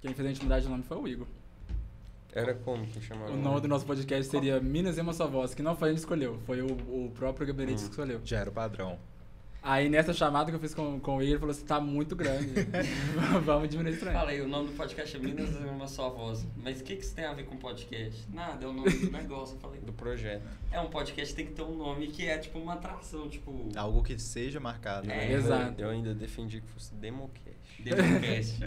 Quem fez a gente mudar de nome foi o Igor. Era como que chamava? O nome do nosso podcast seria Minas e uma Só Voz, que não foi a gente que escolheu, foi o próprio Gabrielites que escolheu. Já era o padrão. Aí nessa chamada que eu fiz com o Igor, ele falou assim, tá muito grande, vamos diminuir esse trem. Falei, o nome do podcast é Minas e uma Só Voz. Mas o que isso tem a ver com podcast? Nada, é o nome do negócio. Eu falei, Do projeto. é um podcast, tem que ter um nome que é tipo uma atração, tipo... Algo que seja marcado. É, né? Exato. Eu ainda defendi que fosse Democast. Democast.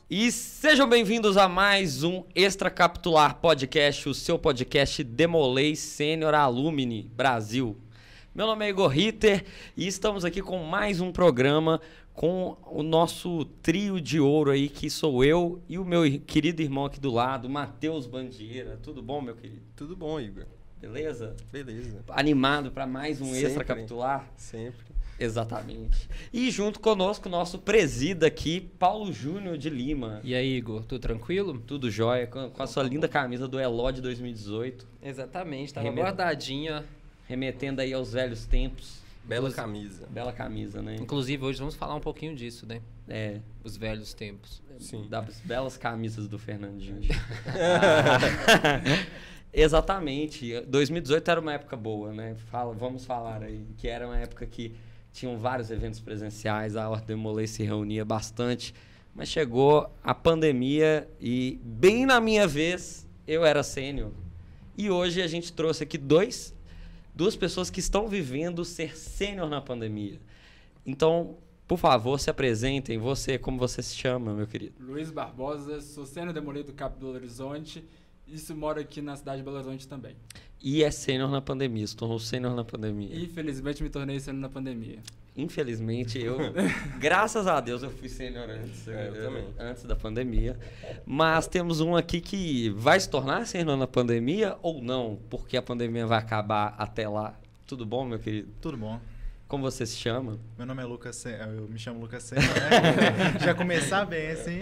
E sejam bem-vindos a mais um Extracapitular Podcast, o seu podcast Demolei Sênior Alumni Brasil. Meu nome é Igor Ritter e estamos aqui com mais um programa com o nosso trio de ouro aí, que sou eu e o meu querido irmão aqui do lado, Matheus Bandieira. Tudo bom, meu querido? Tudo bom, Igor? Beleza? Beleza. Animado para mais um Sempre. Extracapitular? Sempre. Exatamente. E junto conosco, nosso presida aqui, Paulo Júnior de Lima. E aí, Igor, tudo tranquilo? Tudo jóia, com a sua linda camisa do Eló de 2018, Exatamente, tava Remet- guardadinha. remetendo aí aos velhos tempos. Bela camisa. Bela camisa, né? Inclusive, hoje vamos falar um pouquinho disso, né? É, Os velhos tempos. Sim. das belas camisas do Fernandinho. Exatamente. 2018 era uma época boa, né? Vamos falar aí, que era uma época que tinham vários eventos presenciais, a Ordem Demolei se reunia bastante, mas chegou a pandemia e, bem na minha vez, eu era sênior. E hoje a gente trouxe aqui duas pessoas que estão vivendo ser sênior na pandemia. Então, por favor, se apresentem. Você, como você se chama, meu querido? Luiz Barbosa, sou sênior Demolei do CAP Belo Horizonte, isso moro aqui na cidade de Belo Horizonte também. E é sênior na pandemia, se tornou sênior na pandemia. Infelizmente me tornei sênior na pandemia. Infelizmente, graças a Deus, eu fui sênior antes, Eu também. antes da pandemia. Mas temos um aqui que vai se tornar sênior na pandemia ou não, porque a pandemia vai acabar até lá. Tudo bom, meu querido? Tudo bom. Como você se chama? Meu nome é Lucas Senna, eu me chamo Lucas Senna, né? Já começar bem, assim,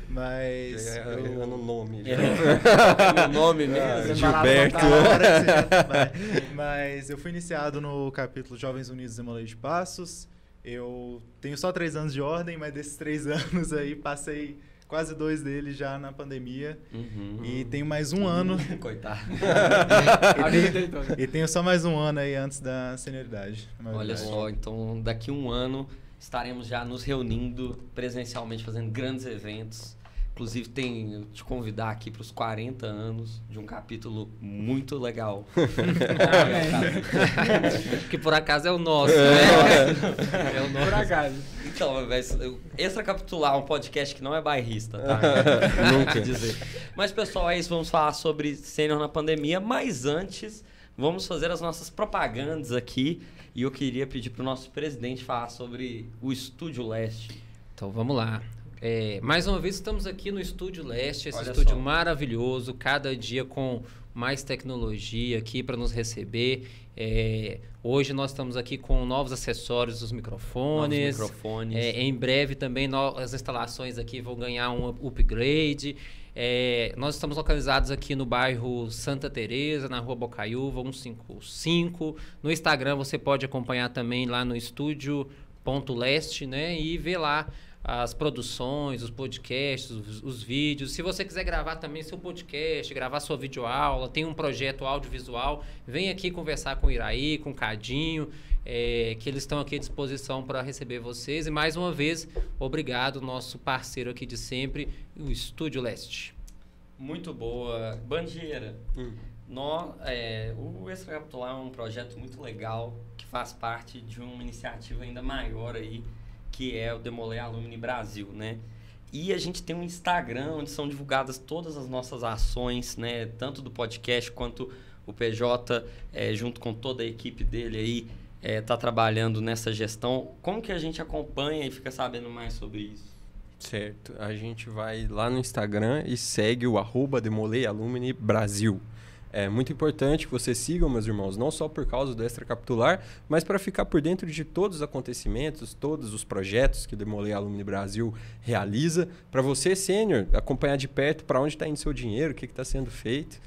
mas Eu no nome. Meu nome mesmo. Gilberto. Tá na hora que você já trabalha. Mas eu fui iniciado no capítulo Jovens Unidos Demolei de Passos. Eu tenho só 3 anos de ordem, mas desses 3 anos aí passei quase 2 deles já na pandemia. E tenho mais um ano. Coitado. A vida dele toda. E tenho só mais um ano aí antes da senioridade. Olha só, então daqui a um ano estaremos já nos reunindo presencialmente, fazendo grandes eventos. Inclusive, tenho te convidar aqui para os 40 anos de um capítulo muito legal. Que por acaso é o nosso, né? É o nosso. Por acaso. Então, Extracapitular, um podcast que não é bairrista, tá? Nunca dizer. Mas, pessoal, é isso. Vamos falar sobre sênior na pandemia. Mas antes, vamos fazer as nossas propagandas aqui. E eu queria pedir para o nosso presidente falar sobre o Estúdio Leste. Então vamos lá. Mais uma vez estamos aqui no Estúdio Leste, esse Olha estúdio só. maravilhoso, cada dia com mais tecnologia aqui para nos receber. Hoje nós estamos aqui com novos acessórios, os microfones. Em breve também as instalações aqui vão ganhar um upgrade. Nós estamos localizados aqui no bairro Santa Teresa, na rua Bocaiúva, 155. No Instagram você pode acompanhar também lá no estúdio.leste, né? E ver lá as produções, os podcasts, os vídeos. Se você quiser gravar também seu podcast, gravar sua videoaula, tem um projeto audiovisual, vem aqui conversar com o Iraí, com o Cadinho, que eles estão aqui à disposição para receber vocês. E mais uma vez, obrigado, nosso parceiro aqui de sempre, o Estúdio Leste. Muito boa. Bandieira. O Extracapitular é um projeto muito legal que faz parte de uma iniciativa ainda maior aí, que é o Demolei Alumni Brasil, né? E a gente tem um Instagram onde são divulgadas todas as nossas ações, né? Tanto do podcast quanto o PJ, junto com toda a equipe dele aí, tá trabalhando nessa gestão. Como que a gente acompanha e fica sabendo mais sobre isso? Certo. A gente vai lá no Instagram e segue o @Demolei Alumni Brasil. É muito importante que vocês sigam, meus irmãos, não só por causa do Extracapitular, mas para ficar por dentro de todos os acontecimentos, todos os projetos que o Demolei Alumni Brasil realiza. Para você, sênior, acompanhar de perto para onde está indo seu dinheiro, o que está sendo feito.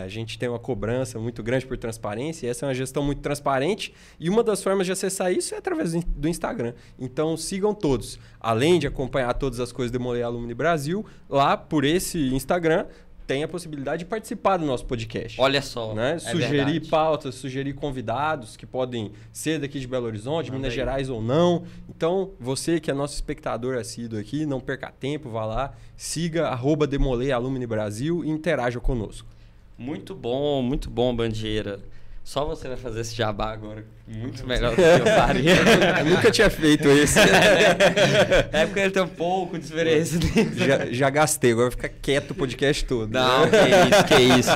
A gente tem uma cobrança muito grande por transparência, e essa é uma gestão muito transparente, e uma das formas de acessar isso é através do Instagram. Então sigam todos. Além de acompanhar todas as coisas do Demolei Alumni Brasil, lá por esse Instagram tem a possibilidade de participar do nosso podcast. Olha só, né? Sugerir verdade. pautas, sugerir convidados que podem ser daqui de Belo Horizonte, Minas Gerais ou não. Então, você que é nosso espectador assíduo aqui, não perca tempo, vá lá, siga @Demolei Alumni Brasil e interaja conosco. Muito bom, Bandeira. Só você vai fazer esse jabá agora. Muito melhor do que eu faria. Eu nunca tinha feito esse. É porque ele tem um pouco de experiência nisso. Já gastei, agora fica quieto o podcast todo. Não, que isso.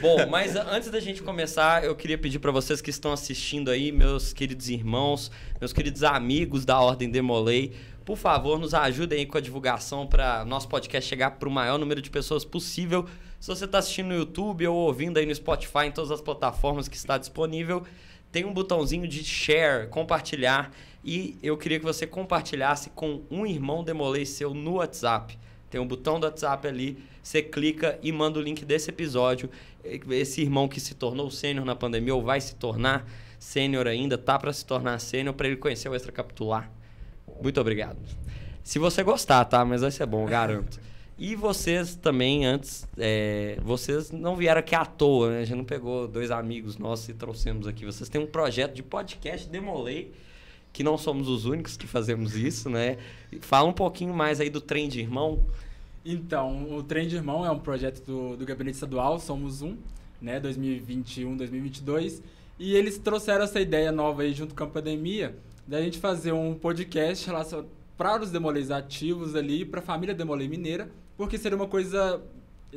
Bom, mas antes da gente começar, eu queria pedir para vocês que estão assistindo aí, meus queridos irmãos, meus queridos amigos da Ordem Demolei, por favor, nos ajudem aí com a divulgação para nosso podcast chegar para o maior número de pessoas possível. Se você está assistindo no YouTube ou ouvindo aí no Spotify, em todas as plataformas que está disponível, tem um botãozinho de share, compartilhar. E eu queria que você compartilhasse com um irmão Demolei seu no WhatsApp. Tem um botão do WhatsApp ali, você clica e manda o link desse episódio. Esse irmão que se tornou sênior na pandemia ou vai se tornar sênior ainda, tá para se tornar sênior, para ele conhecer o Extracapitular. Muito obrigado. Se você gostar, tá? Mas vai ser bom, garanto. E vocês também, antes, vocês não vieram aqui à toa, né? A gente não pegou 2 amigos nossos e trouxemos aqui. Vocês têm um projeto de podcast Demolei, que não somos os únicos que fazemos isso, né? Fala um pouquinho mais aí do Trem de Irmão. Então, o Trem de Irmão é um projeto do Gabinete Estadual, Somos Um, né? 2021, 2022. E eles trouxeram essa ideia nova aí junto com a pandemia, da gente fazer um podcast relacionado para os Demoleis ativos ali, para a família Demolei Mineira, porque seria uma coisa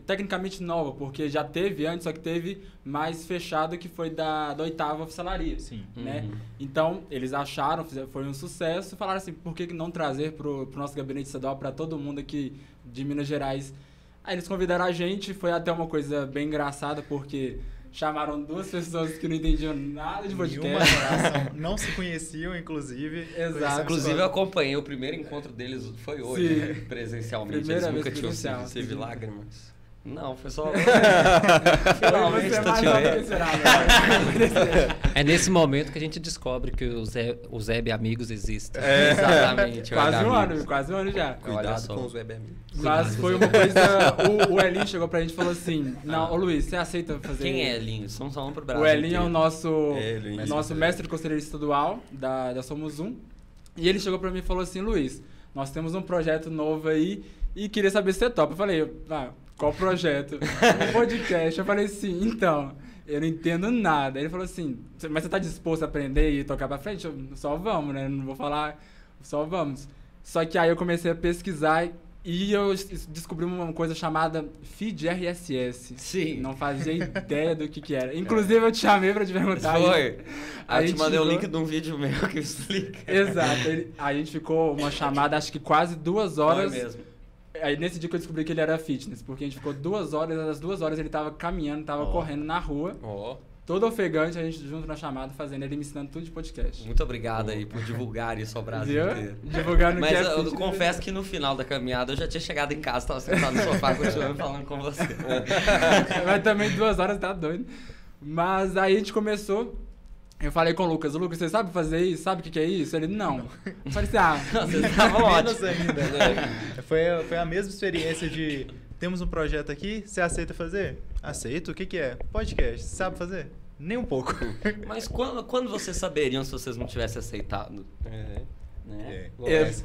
tecnicamente nova, porque já teve antes, só que teve mais fechado, que foi da 8ª oficialaria. Sim. Né? Então, eles acharam, foi um sucesso, falaram assim, por que não trazer pro nosso gabinete estadual, para todo mundo aqui de Minas Gerais? Aí eles convidaram a gente, foi até uma coisa bem engraçada, porque chamaram 2 pessoas que não entendiam nada de podcast. Não se conheciam, inclusive. Exato. Inclusive, eu acompanhei o primeiro encontro deles, foi hoje, né? Presencialmente. Primeira Eles nunca vez tinham presencial. Teve lágrimas. Não, foi só... Finalmente tá mais te alto vendo. que será, né? É nesse momento que a gente descobre que os web amigos existem. Exatamente. Quase um ano já. Cuidado só. com os web amigos. Mas foi uma coisa... O Elinho chegou pra gente e falou assim, não, ô Luiz, você aceita fazer... Quem é Elinho? Estamos falando pro Brasil O Elinho é inteiro. o nosso, Elinho. mestre de conselheiro estadual da Somos Um. E ele chegou pra mim e falou assim, Luiz, nós temos um projeto novo aí e queria saber se você topa. Eu falei, qual projeto? Um podcast. Eu falei assim, então, eu não entendo nada. Ele falou assim, mas você tá disposto a aprender e tocar pra frente? Só vamos, né? Não vou falar, só vamos. Só que aí eu comecei a pesquisar e eu descobri uma coisa chamada feed RSS. Sim. Não fazia ideia do que era. Inclusive, eu te chamei pra te perguntar. Foi. A Eu te gente mandei o ficou- link de um vídeo meu que explica. Exato. A gente ficou uma chamada, acho que quase 2 horas. Foi mesmo. Aí nesse dia que eu descobri que ele era fitness, porque a gente ficou 2 horas, às 2 horas ele tava caminhando, tava correndo na rua, todo ofegante, a gente junto na chamada, fazendo ele me ensinando tudo de podcast. Muito obrigado aí por divulgar isso ao Brasil Viu? inteiro. Divulgando Mas que é eu fitness. confesso que no final da caminhada eu já tinha chegado em casa, tava sentado no sofá continuando falando com você. Mas também 2 horas tá doido. Mas aí a gente começou. Eu falei com o Lucas, você sabe fazer isso? Sabe o que é isso? Ele, não. Eu falei assim, Vocês estavam Menos ótimos. ainda, né? Foi a mesma experiência de... Temos um projeto aqui, você aceita fazer? Aceito. O que é? Podcast. Você sabe fazer? Nem um pouco. Mas quando vocês saberiam se vocês não tivessem aceitado? Né?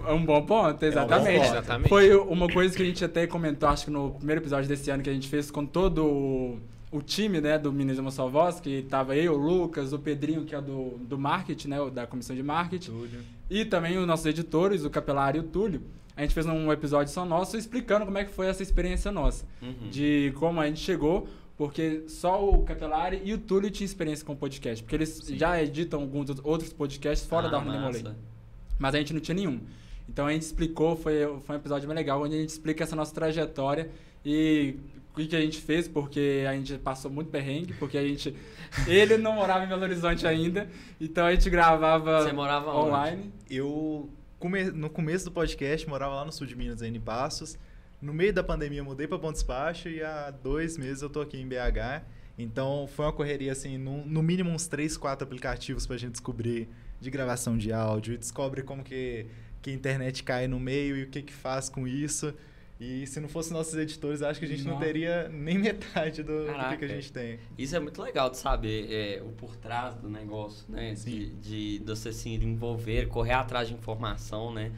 é um bom ponto, exatamente. ponto. Exatamente. Foi uma coisa que a gente até comentou, acho que no primeiro episódio desse ano que a gente fez com todo o time, né, do Minas de uma Só Voz, que tava eu, o Lucas, o Pedrinho, que é do marketing, né, da comissão de marketing, e também os nossos editores, o Capelari e o Túlio. A gente fez um episódio só nosso explicando como é que foi essa experiência nossa, de como a gente chegou, porque só o Capelari e o Túlio tinham experiência com podcast, porque eles já editam alguns outros podcasts fora da Ordem Demolei, mas a gente não tinha nenhum. Então a gente explicou, foi um episódio bem legal, onde a gente explica essa nossa trajetória e o que a gente fez, porque a gente passou muito perrengue, porque ele não morava em Belo Horizonte ainda, então a gente gravava Você morava online. Eu, no começo do podcast, morava lá no sul de Minas, em Passos. No meio da pandemia, mudei para Pontes Baixo e há 2 meses eu tô aqui em BH. Então, foi uma correria, assim, no mínimo uns 3, 4 aplicativos pra gente descobrir de gravação de áudio, e descobre como que a internet cai no meio e o que faz com isso. E se não fossem nossos editores, acho que a gente não teria nem metade do que a gente tem. Isso é muito legal de saber, o por trás do negócio, né? De você se envolver, correr atrás de informação, né?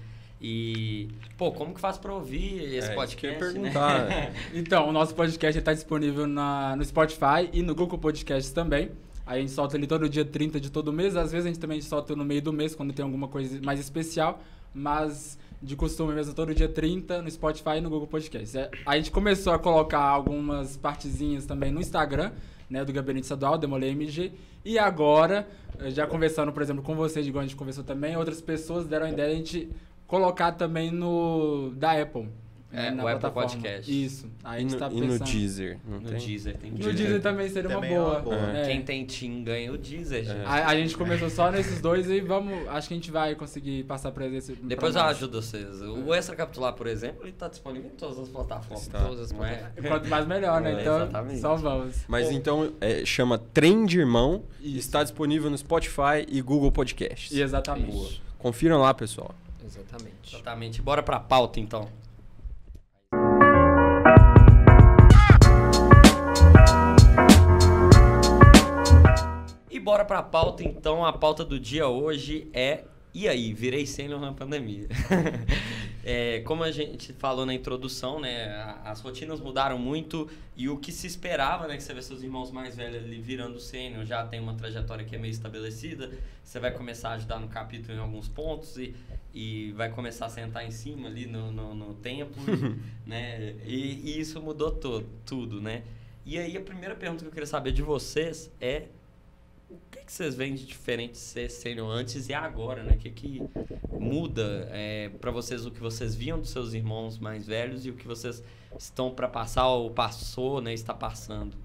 E, pô, como que faz pra ouvir esse podcast, perguntar. né? Então, o nosso podcast está disponível no Spotify e no Google Podcasts também. Aí a gente solta ele todo dia 30 de todo mês. Às vezes a gente também solta no meio do mês, quando tem alguma coisa mais especial. Mas, de costume mesmo, todo dia 30 no Spotify e no Google Podcasts. A gente começou a colocar algumas partezinhas também no Instagram, né, do Gabinete Estadual, Demolei MG. E agora, já conversando, por exemplo, com vocês, igual a gente conversou também, outras pessoas deram a ideia de a gente colocar também da Apple. O Apple Podcast. Isso. Aí a gente tá E pensando... no Deezer? No Deezer tem No Deezer também seria uma boa. Quem tem TIM ganha o Deezer, gente. A gente começou só nesses dois e acho que a gente vai conseguir passar pra esse. Depois eu ajudo vocês. O Extra Capitular, por exemplo, ele tá disponível em todas as plataformas. Todas as plataformas. Quanto mais melhor, né? Então, exatamente. só vamos. Mas então, chama Trem de Irmão. Está disponível no Spotify e Google Podcasts. Exatamente. Boa. Confiram lá, pessoal. Exatamente. Bora pra pauta, então. E bora pra pauta, então. A pauta do dia hoje é... E aí, virei sênior na pandemia. Como a gente falou na introdução, né, as rotinas mudaram muito e o que se esperava, né, que você vê seus irmãos mais velhos ali virando sênior, já tem uma trajetória que é meio estabelecida, você vai começar a ajudar no capítulo em alguns pontos e vai começar a sentar em cima ali no tempo, né, e isso mudou tudo, né. E aí a primeira pergunta que eu queria saber de vocês é: o que vocês veem de diferente de ser sênior antes e agora, né? O que muda para vocês, o que vocês viam dos seus irmãos mais velhos e o que vocês estão para passar ou passou, né? Está passando?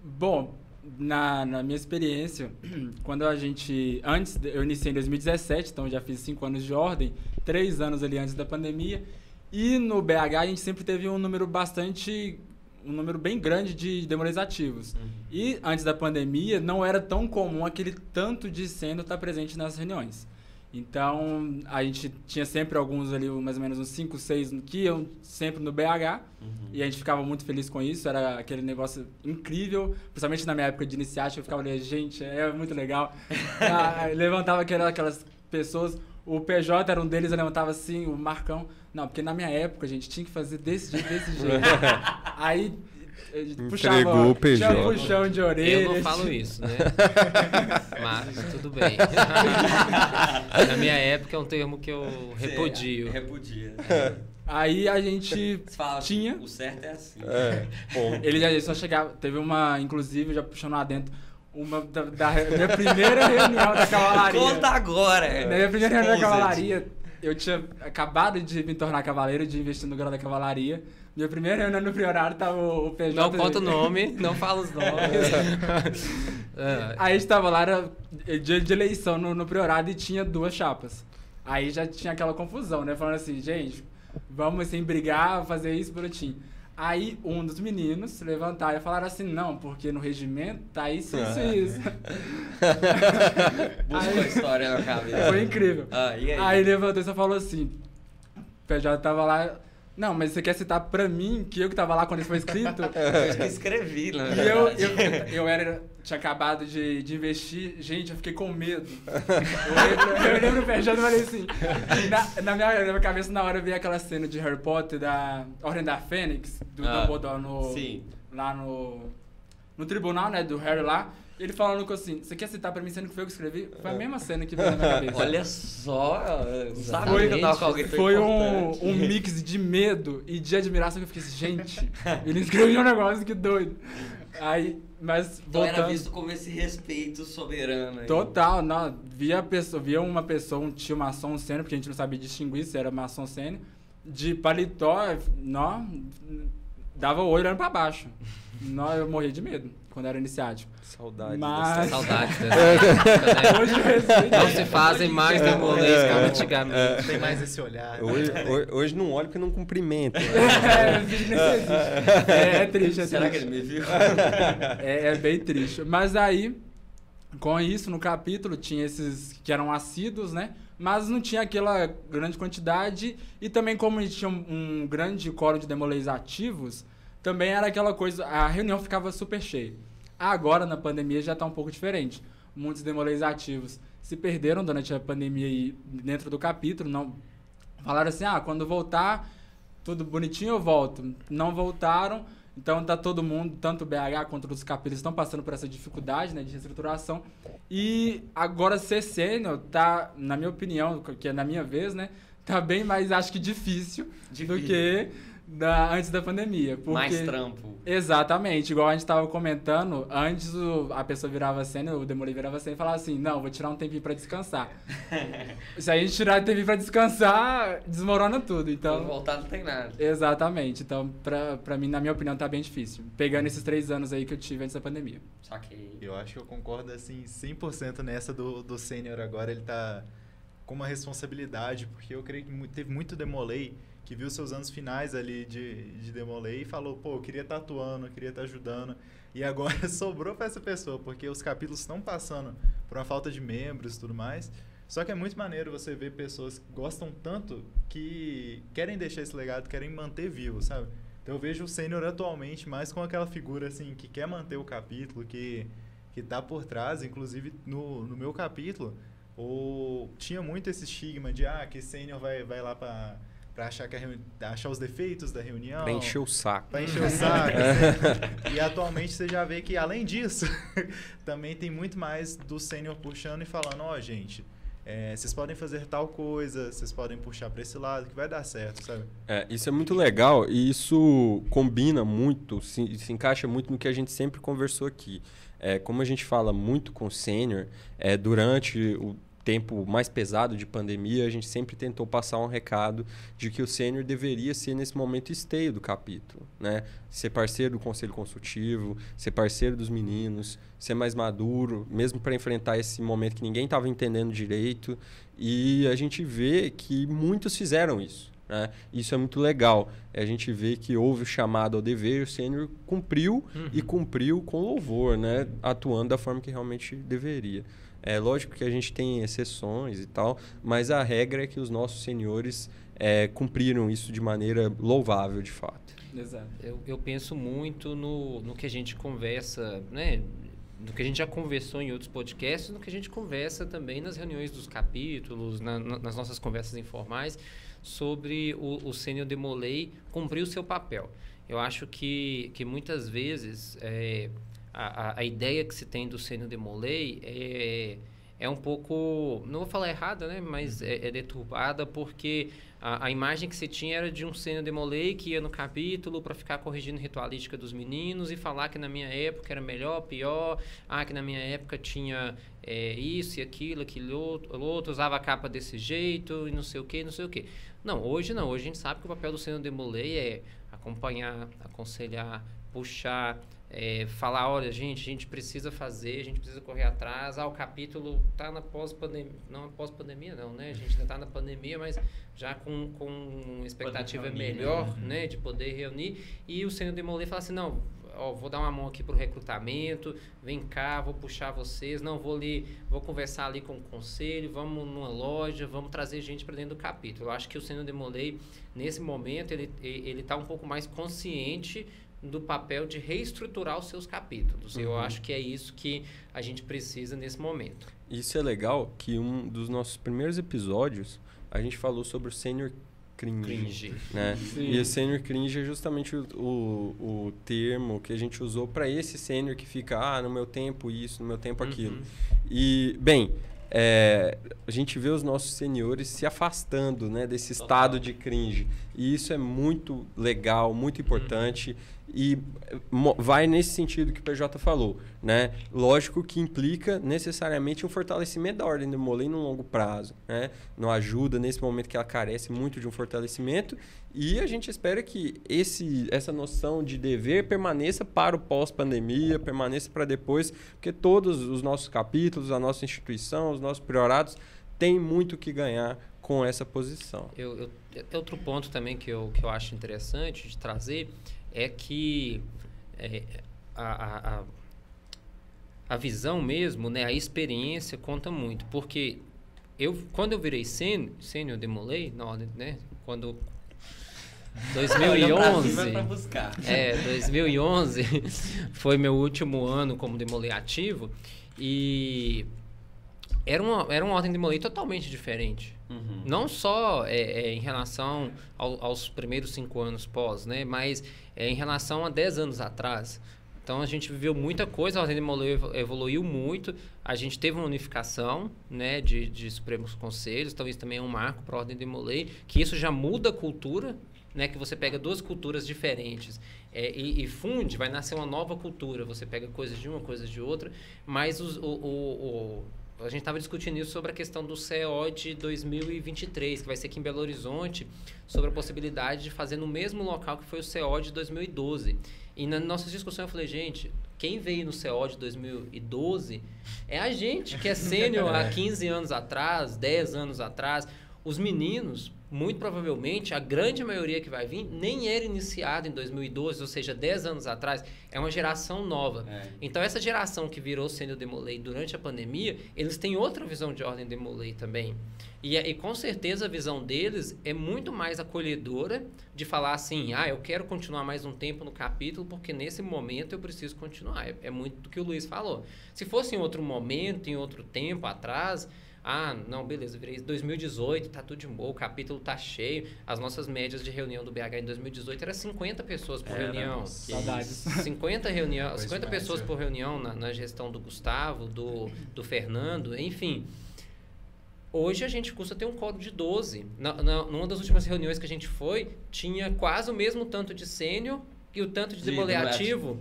Bom, na minha experiência, quando eu iniciei em 2017, então já fiz 5 anos de ordem, 3 anos ali antes da pandemia, e no BH a gente sempre teve um número bem grande de demolês ativos. E antes da pandemia, não era tão comum aquele tanto de sênior estar presente nas reuniões. Então, a gente tinha sempre alguns ali, mais ou menos uns 5, 6, que iam sempre no BH. E a gente ficava muito feliz com isso. Era aquele negócio incrível. Principalmente na minha época de iniciática, eu ficava ali, gente, é muito legal. Levantava aquelas pessoas... O PJ era um deles, eu levantava assim, o Marcão. Não, porque na minha época, a gente tinha que fazer desse jeito. Aí, Entregou o PJ. Puxão de orelha. Eu não falo isso, né? Mas tudo bem. Na minha época é um termo que eu repudio. Repudia. Aí a gente tinha... O certo é assim. Bom. Ele só chegava... Teve uma, inclusive, já puxando lá dentro... Uma da minha primeira reunião da cavalaria. Conta agora! Na minha primeira reunião da cavalaria, eu tinha acabado de me tornar cavaleiro, de investir no grau da cavalaria. Minha primeira reunião no priorato tava o PJ... Não conta o nome, não fala os nomes. Aí a gente tava lá, era dia de eleição no priorato e tinha 2 chapas. Aí já tinha aquela confusão, né? Falando assim, gente, vamos assim brigar, fazer isso bonitinho. Aí um dos meninos se levantaram e falaram assim, não, porque no regimento tá isso. Buscou a história na cabeça. Foi incrível. E aí? Aí levantou e só falou assim, o PJ tava lá, não, mas você quer citar pra mim, que eu que tava lá quando isso foi escrito? Eu que escrevi, né? E eu tinha acabado de investir, gente, eu fiquei com medo. Eu lembro o PJ e falei assim, na minha cabeça na hora eu vi aquela cena de Harry Potter, da Ordem da Fênix, do Dumbledore lá no tribunal, né, do Harry lá. Ele falando assim, você quer citar pra mim sendo que foi eu que escrevi? Foi a mesma cena que veio na minha cabeça. Olha só, sabe que eu tava com alguém tão Foi um mix de medo e de admiração que eu fiquei assim, gente, ele escreveu um negócio, que doido. Aí, mas então voltando... era visto como esse respeito soberano aí. Total, não, via uma pessoa, um tio maçom, um sênior, porque a gente não sabia distinguir se era maçom sênior, de paletó, não... dava o olho olhando pra baixo. Não, eu morria de medo quando era iniciático. Saudades. Mas... Saudades dessa época, né? Hoje eu respeito. Não se fazem mais demolês como antigamente. Tem mais esse olhar. Hoje não olho porque não cumprimento. É triste, é Será que triste. ele me viu? É bem triste. Mas aí, com isso, no capítulo, tinha esses que eram assíduos, né? Mas não tinha aquela grande quantidade. E também, como a gente tinha um grande quórum de demolês ativos, também era aquela coisa... A reunião ficava super cheia. Agora, na pandemia, já está um pouco diferente. Muitos demolês ativos se perderam durante a pandemia e dentro do capítulo. Não falaram assim, quando voltar, tudo bonitinho, eu volto. Não voltaram. Então tá todo mundo, tanto o BH quanto os capítulos, estão passando por essa dificuldade, né, de reestruturação. E agora ser sênior tá, na minha opinião, que é na minha vez, né, tá bem mais, acho que difícil. Do que antes da pandemia. Porque, mais trampo. Exatamente. Igual a gente tava comentando, antes a pessoa virava sênior, o demolei virava sênior e falava assim, não, vou tirar um tempinho pra descansar. Se a gente tirar um tempinho pra descansar, desmorona tudo. Então, quando voltar não tem nada. Exatamente. Então, pra mim, na minha opinião, tá bem difícil. Pegando esses 3 anos aí que eu tive antes da pandemia. Saquei. Eu acho que eu concordo, assim, 100% nessa do sênior agora. Ele tá com uma responsabilidade, porque eu creio que teve muito demolei que viu seus anos finais ali de demolei e falou, pô, eu queria estar atuando, eu queria estar ajudando. E agora sobrou para essa pessoa, porque os capítulos estão passando por uma falta de membros e tudo mais. Só que é muito maneiro você ver pessoas que gostam tanto que querem deixar esse legado, querem manter vivo, sabe? Então eu vejo o sênior atualmente mais com aquela figura assim, que quer manter o capítulo, que tá por trás. Inclusive no meu capítulo, tinha muito esse estigma de que sênior vai lá para achar, achar os defeitos da reunião. Pra encher o saco. Pra encher o saco. E atualmente você já vê que, além disso, também tem muito mais do sênior puxando e falando, gente, vocês podem fazer tal coisa, vocês podem puxar pra esse lado, que vai dar certo, sabe? Isso é muito legal e isso combina muito, se encaixa muito no que a gente sempre conversou aqui. Como a gente fala muito com o sênior, durante o tempo mais pesado de pandemia, a gente sempre tentou passar um recado de que o sênior deveria ser, nesse momento, esteio do capítulo, né? Ser parceiro do conselho consultivo, ser parceiro dos meninos, ser mais maduro, mesmo para enfrentar esse momento que ninguém estava entendendo direito. E a gente vê que muitos fizeram isso, né? Isso é muito legal. A gente vê que houve o chamado ao dever, o sênior cumpriu e cumpriu com louvor, né? Atuando da forma que realmente deveria. É lógico que a gente tem exceções e tal, mas a regra é que os nossos senhores cumpriram isso de maneira louvável, de fato. Exato. Eu penso muito no que a gente conversa, né? No que a gente já conversou em outros podcasts, no que a gente conversa também nas reuniões dos capítulos, nas nossas conversas informais, sobre o sênior demolei cumprir o seu papel. Eu acho que muitas vezes... A ideia que se tem do sênior demolei é um pouco, não vou falar errada, né? Mas é deturbada, porque a imagem que se tinha era de um sênior demolei que ia no capítulo para ficar corrigindo ritualística dos meninos e falar que na minha época era melhor, pior, que na minha época tinha isso e aquilo outro, usava a capa desse jeito e não sei o que, não sei o que. Não, hoje a gente sabe que o papel do sênior demolei é acompanhar, aconselhar, puxar, falar, olha, a gente precisa fazer, a gente precisa correr atrás. O capítulo está na pós-pandemia, não pós-pandemia não, né? A gente ainda está na pandemia, mas já com uma expectativa melhor, né? De poder reunir. E o sênior demolei fala assim, não, vou dar uma mão aqui para o recrutamento, vem cá, vou puxar vocês, não, vou conversar ali com o conselho, vamos numa loja, vamos trazer gente para dentro do capítulo. Eu acho que o sênior demolei, nesse momento, ele está um pouco mais consciente do papel de reestruturar os seus capítulos. Eu acho que é isso que a gente precisa nesse momento. Isso é legal, que um dos nossos primeiros episódios, a gente falou sobre o sênior cringe. Né? E o sênior cringe é justamente o termo que a gente usou para esse sênior que fica, no meu tempo isso, no meu tempo aquilo. E, bem, a gente vê os nossos seniores se afastando, né, desse estado de cringe. E isso é muito legal, muito importante. e vai nesse sentido que o PJ falou, né? Lógico que implica necessariamente um fortalecimento da Ordem Demolei no longo prazo, né? Não ajuda nesse momento que ela carece muito de um fortalecimento, e a gente espera que essa noção de dever permaneça para o pós-pandemia, permaneça para depois, porque todos os nossos capítulos, a nossa instituição, os nossos priorados têm muito que ganhar com essa posição. Outro ponto também que eu acho interessante de trazer é que a visão mesmo, né, a experiência conta muito, porque quando eu virei sênior Demolei, né, quando 2011 2011 foi meu último ano como Demolei ativo, e era uma ordem de Demolei totalmente diferente. Não só em relação aos primeiros 5 anos pós, né, mas em relação a 10 anos atrás. Então a gente viveu muita coisa, a Ordem de Demolei evoluiu muito, a gente teve uma unificação, né, de Supremos Conselhos, então isso também é um marco para a Ordem de Demolei, que isso já muda a cultura, né, que você pega 2 culturas diferentes e funde, vai nascer uma nova cultura, você pega coisas de uma, coisas de outra, mas a gente estava discutindo isso sobre a questão do CO de 2023, que vai ser aqui em Belo Horizonte, sobre a possibilidade de fazer no mesmo local que foi o CO de 2012. E na nossa discussão eu falei, gente, quem veio no CO de 2012 é a gente, que é sênior há 15 anos atrás, 10 anos atrás. Os meninos, muito provavelmente, a grande maioria que vai vir, nem era iniciada em 2012, ou seja, 10 anos atrás, é uma geração nova. Então, essa geração que virou sênior Demolei durante a pandemia, eles têm outra visão de Ordem Demolei também. E com certeza a visão deles é muito mais acolhedora de falar assim, eu quero continuar mais um tempo no capítulo, porque nesse momento eu preciso continuar. É muito do que o Luiz falou. Se fosse em outro momento, em outro tempo atrás... não, beleza, virei 2018, tá tudo de boa, o capítulo tá cheio. As nossas médias de reunião do BH em 2018 era 50 pessoas por reunião. Saudades. 50 pessoas por reunião na gestão do Gustavo, do Fernando, enfim. Hoje a gente custa ter um código de 12. Numa das últimas reuniões que a gente foi, tinha quase o mesmo tanto de sênior e o tanto de Demolei ativo.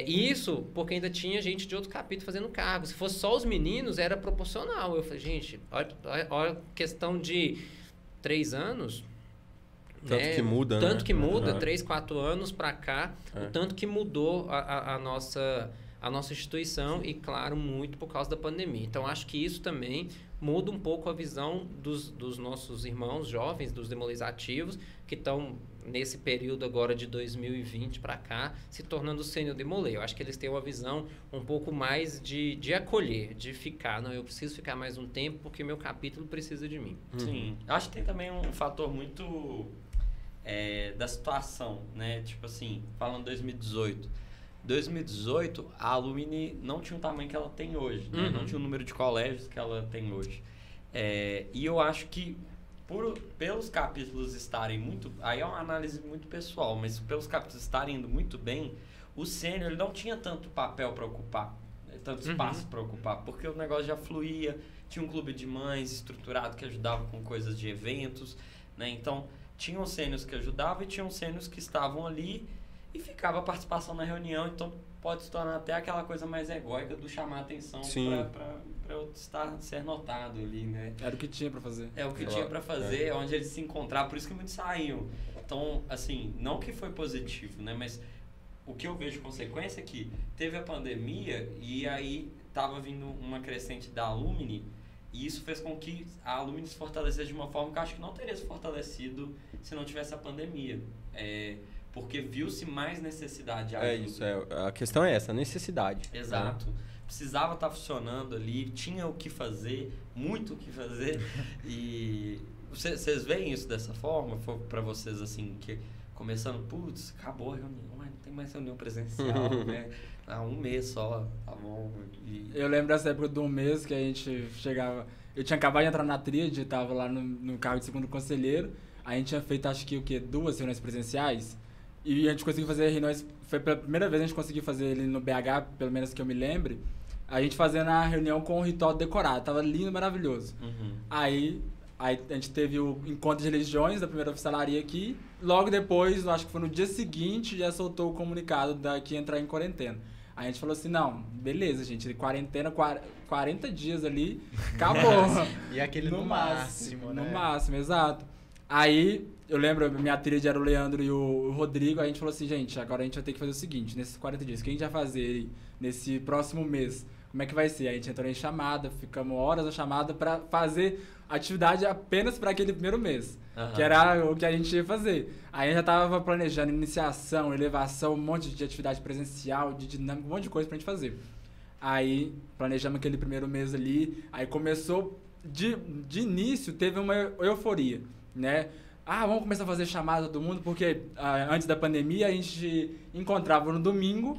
Isso porque ainda tinha gente de outro capítulo fazendo cargo. Se fosse só os meninos, era proporcional. Eu falei, gente, olha questão de 3 anos. Tanto que muda, tanto que muda, 3, 4 anos para cá, o tanto que mudou a nossa instituição e, claro, muito por causa da pandemia. Então, acho que isso também muda um pouco a visão dos nossos irmãos jovens, dos Demoleis ativos, que estão nesse período agora de 2020 para cá, se tornando sênior Demolei. Eu acho que eles têm uma visão um pouco mais de acolher, de ficar. Não, eu preciso ficar mais um tempo porque meu capítulo precisa de mim. Sim. Acho que tem também um fator muito da situação, né? Tipo assim, falando 2018, a Alumni não tinha o tamanho que ela tem hoje, né? Não tinha o número de colégios que ela tem hoje. E eu acho que pelos capítulos estarem muito... Aí é uma análise muito pessoal, mas pelos capítulos estarem indo muito bem, o sênior não tinha tanto papel para ocupar, tanto espaço para ocupar, porque o negócio já fluía, tinha um clube de mães estruturado que ajudava com coisas de eventos, né? Então, tinham sêniors que ajudavam e tinham sêniors que estavam ali e ficava a participação na reunião, então pode se tornar até aquela coisa mais egóica do chamar a atenção para eu ser notado ali, né? Era o que tinha para fazer. É o que tinha para fazer, onde eles se encontravam, por isso que muitos saíam. Então, assim, não que foi positivo, né? Mas o que eu vejo consequência é que teve a pandemia e aí estava vindo uma crescente da Alumni e isso fez com que a Alumni se fortalecesse de uma forma que eu acho que não teria se fortalecido se não tivesse a pandemia. Porque viu-se mais necessidade. A questão é essa, a necessidade. Exato. Né? Precisava estar funcionando ali, tinha o que fazer, muito o que fazer. E vocês veem isso dessa forma? Foi para vocês assim, que começando, putz, acabou a reunião, mas não tem mais reunião presencial, né? Um mês só, tá bom. Eu lembro dessa época de um mês que a gente chegava... Eu tinha acabado de entrar na tríade, estava lá no cargo de segundo conselheiro. A gente tinha feito, acho que, 2 reuniões presenciais. E a gente conseguiu fazer reuniões... Foi pela primeira vez que a gente conseguiu fazer ele no BH, pelo menos que eu me lembre. A gente fazendo a reunião com o ritual decorado. Tava lindo, maravilhoso. Aí Aí a gente teve o encontro de religiões da primeira oficialaria aqui. Logo depois, acho que foi no dia seguinte, já soltou o comunicado que ia entrar em quarentena. Aí a gente falou assim, não, beleza, gente, quarentena, 40 dias ali, acabou. E aquele no máximo, né? No máximo, exato. Aí, eu lembro, minha tríade era o Leandro e o Rodrigo, aí a gente falou assim, gente, agora a gente vai ter que fazer o seguinte, nesses 40 dias, o que a gente vai fazer nesse próximo mês? Como é que vai ser? Aí a gente entrou em chamada, ficamos horas na chamada pra fazer atividade apenas para aquele primeiro mês, que era o que a gente ia fazer. Aí a gente já tava planejando iniciação, elevação, um monte de atividade presencial, de dinâmica, um monte de coisa pra gente fazer. Aí planejamos aquele primeiro mês ali, aí começou, de início teve uma euforia, né? Vamos começar a fazer chamada todo mundo, porque antes da pandemia a gente encontrava no domingo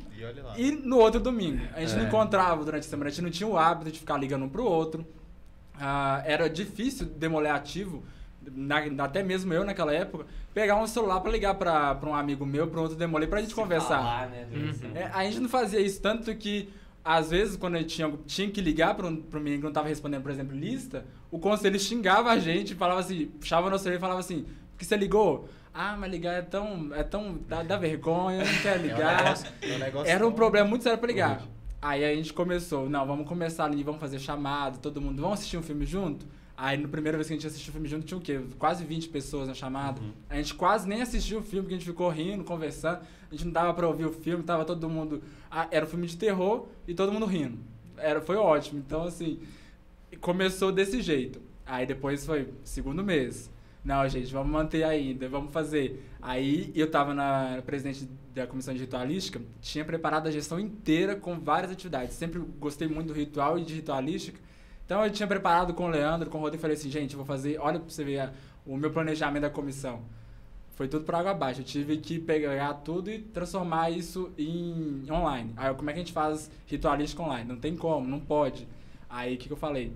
e no outro domingo. A gente não encontrava durante a semana, a gente não tinha o hábito de ficar ligando um pro outro. Era difícil demoler ativo, até mesmo eu naquela época, pegar um celular para ligar para um amigo meu, para outro demoler, pra gente conversar. Falar, né, a gente não fazia isso, tanto que às vezes, quando a gente tinha que ligar para um menino que não estava respondendo, por exemplo, lista, o conselho xingava a gente, falava assim, puxava no celular e falava assim, por que você ligou? Mas ligar é tão dá vergonha, não quer ligar. Era um problema muito sério para ligar. Aí a gente começou, não, vamos começar ali, vamos fazer chamada, todo mundo, vamos assistir um filme junto? Aí, na primeira vez que a gente assistiu o filme junto, tinha o quê? Quase 20 pessoas na chamada. A gente quase nem assistiu o filme, porque a gente ficou rindo, conversando. A gente não dava pra ouvir o filme, tava todo mundo... era um filme de terror e todo mundo rindo. Foi ótimo. Então, assim, começou desse jeito. Aí depois foi segundo mês. Não, gente, vamos manter ainda, vamos fazer. Aí eu tava na presidente da comissão de ritualística, tinha preparado a gestão inteira com várias atividades. Sempre gostei muito do ritual e de ritualística. Então eu tinha preparado com o Leandro, com o Rodrigo, e falei assim, gente, eu vou fazer, olha pra você ver o meu planejamento da comissão. Foi tudo por água abaixo. Eu tive que pegar tudo e transformar isso em online. Aí como é que a gente faz ritualística online? Não tem como, não pode. Aí o que eu falei?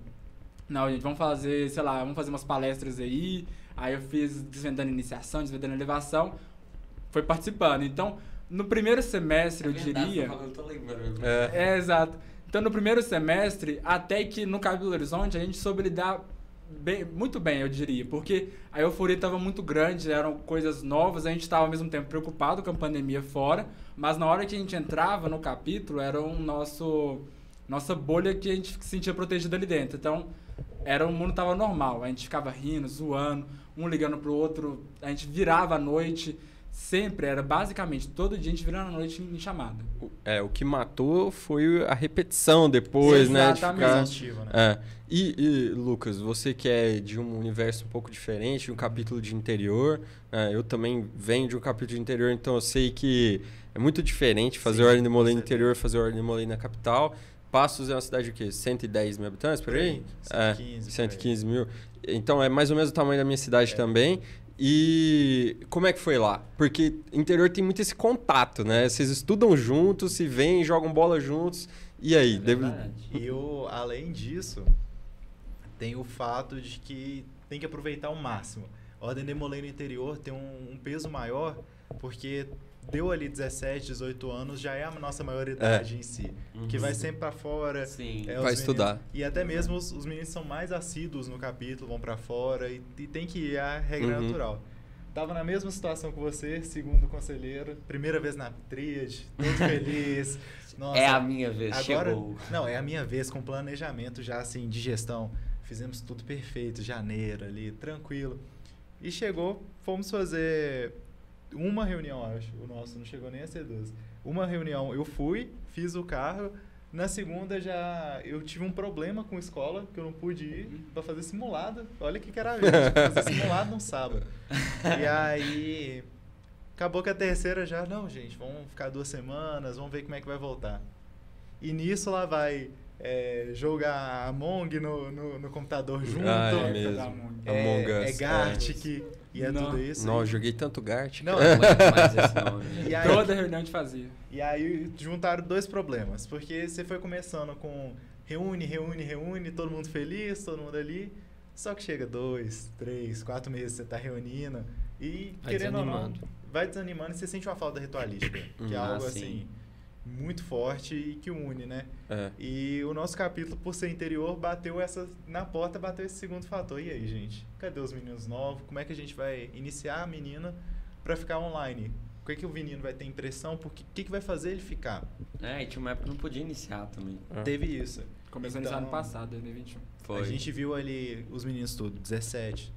Não, gente, vamos fazer, sei lá, vamos fazer umas palestras aí. Aí eu fiz desvendando iniciação, desvendando elevação. Foi participando. Então, no primeiro semestre, eu diria... Eu tô lembrando. Exato. Então, no primeiro semestre, até que no Cabildo do Horizonte, a gente soube lidar muito bem, eu diria. Porque a euforia estava muito grande, eram coisas novas, a gente estava ao mesmo tempo preocupado com a pandemia fora, mas na hora que a gente entrava no capítulo, era nossa bolha que a gente se sentia protegido ali dentro. Então, o mundo estava normal, a gente ficava rindo, zoando, um ligando pro outro, a gente virava à noite... Sempre, era basicamente, todo dia a gente virando a noite em chamada. O que matou foi a repetição depois, exatamente. né? Exaustivo, né? E, Lucas, você que é de um universo um pouco diferente, de um capítulo de interior, eu também venho de um capítulo de interior, então eu sei que é muito diferente fazer Ordem de Molay no interior, fazer Ordem de Molay na capital. Passos é uma cidade de quê? 110 mil habitantes, por aí? 115 mil. Então é mais ou menos o tamanho da minha cidade também. E como é que foi lá? Porque interior tem muito esse contato, né? Vocês estudam juntos, se veem, jogam bola juntos. E aí? E além disso, tem o fato de que tem que aproveitar ao máximo. A Ordem de Molay no interior tem um peso maior, porque deu ali 17, 18 anos, já é a nossa maioridade em si. Que vai sempre para fora. Sim. Vai estudar. E até mesmo os meninos são mais assíduos no capítulo, vão para fora e tem que ir a regra natural. Tava na mesma situação que você, segundo conselheiro, primeira vez na tríade, todo feliz. Nossa, é a minha vez, agora, chegou. Não, é a minha vez, com planejamento já assim, de gestão. Fizemos tudo perfeito, janeiro ali, tranquilo. E chegou, fomos fazer... uma reunião, acho. O nosso não chegou nem a ser 12. Uma reunião, eu fui, fiz o carro. Na segunda eu tive um problema com a escola, que eu não pude ir para fazer simulado. Olha o que era a vida, fazer simulado no sábado. E aí, acabou que a terceira já, não, gente, vamos ficar 2 semanas, vamos ver como é que vai voltar. E nisso lá vai jogar Among no computador junto. É mesmo. Among Us. Gartic. E tudo isso. Não, eu joguei tanto Gartic. Não, mais esse nome. E aí, toda reunião a gente fazia. E aí juntaram 2 problemas. Porque você foi começando com reúne, todo mundo feliz, todo mundo ali. Só que chega 2, 3, 4 meses você tá reunindo. E Vai querendo ou não, desanimando. vai desanimando e você sente uma falta da ritualística. Que é algo assim... muito forte e que une, né? E o nosso capítulo, por ser interior, bateu esse segundo fator. E aí, gente? Cadê os meninos novos? Como é que a gente vai iniciar a menina para ficar online? O que o menino vai ter impressão? O que vai fazer ele ficar? E tinha uma época que não podia iniciar também. Teve isso. Começou a iniciar ano passado, 2021. Foi. A gente viu ali os meninos tudo, 17,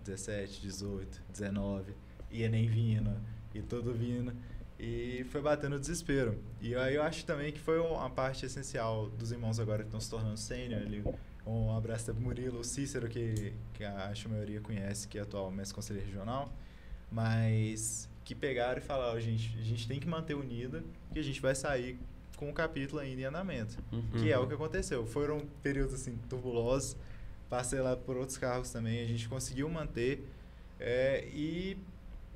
18, 19, e Enem vindo, e tudo vindo. E foi batendo o desespero. E aí eu acho também que foi uma parte essencial dos irmãos agora que estão se tornando sênior ali. Um abraço para o Murilo, o Cícero, que acho que a maioria conhece, que é atual mestre conselheiro regional. Mas que pegaram e falaram, gente, a gente tem que manter unida, que a gente vai sair com o capítulo ainda em andamento. Que é o que aconteceu. Foram períodos assim, turbulosos, passei lá por outros cargos também, a gente conseguiu manter. E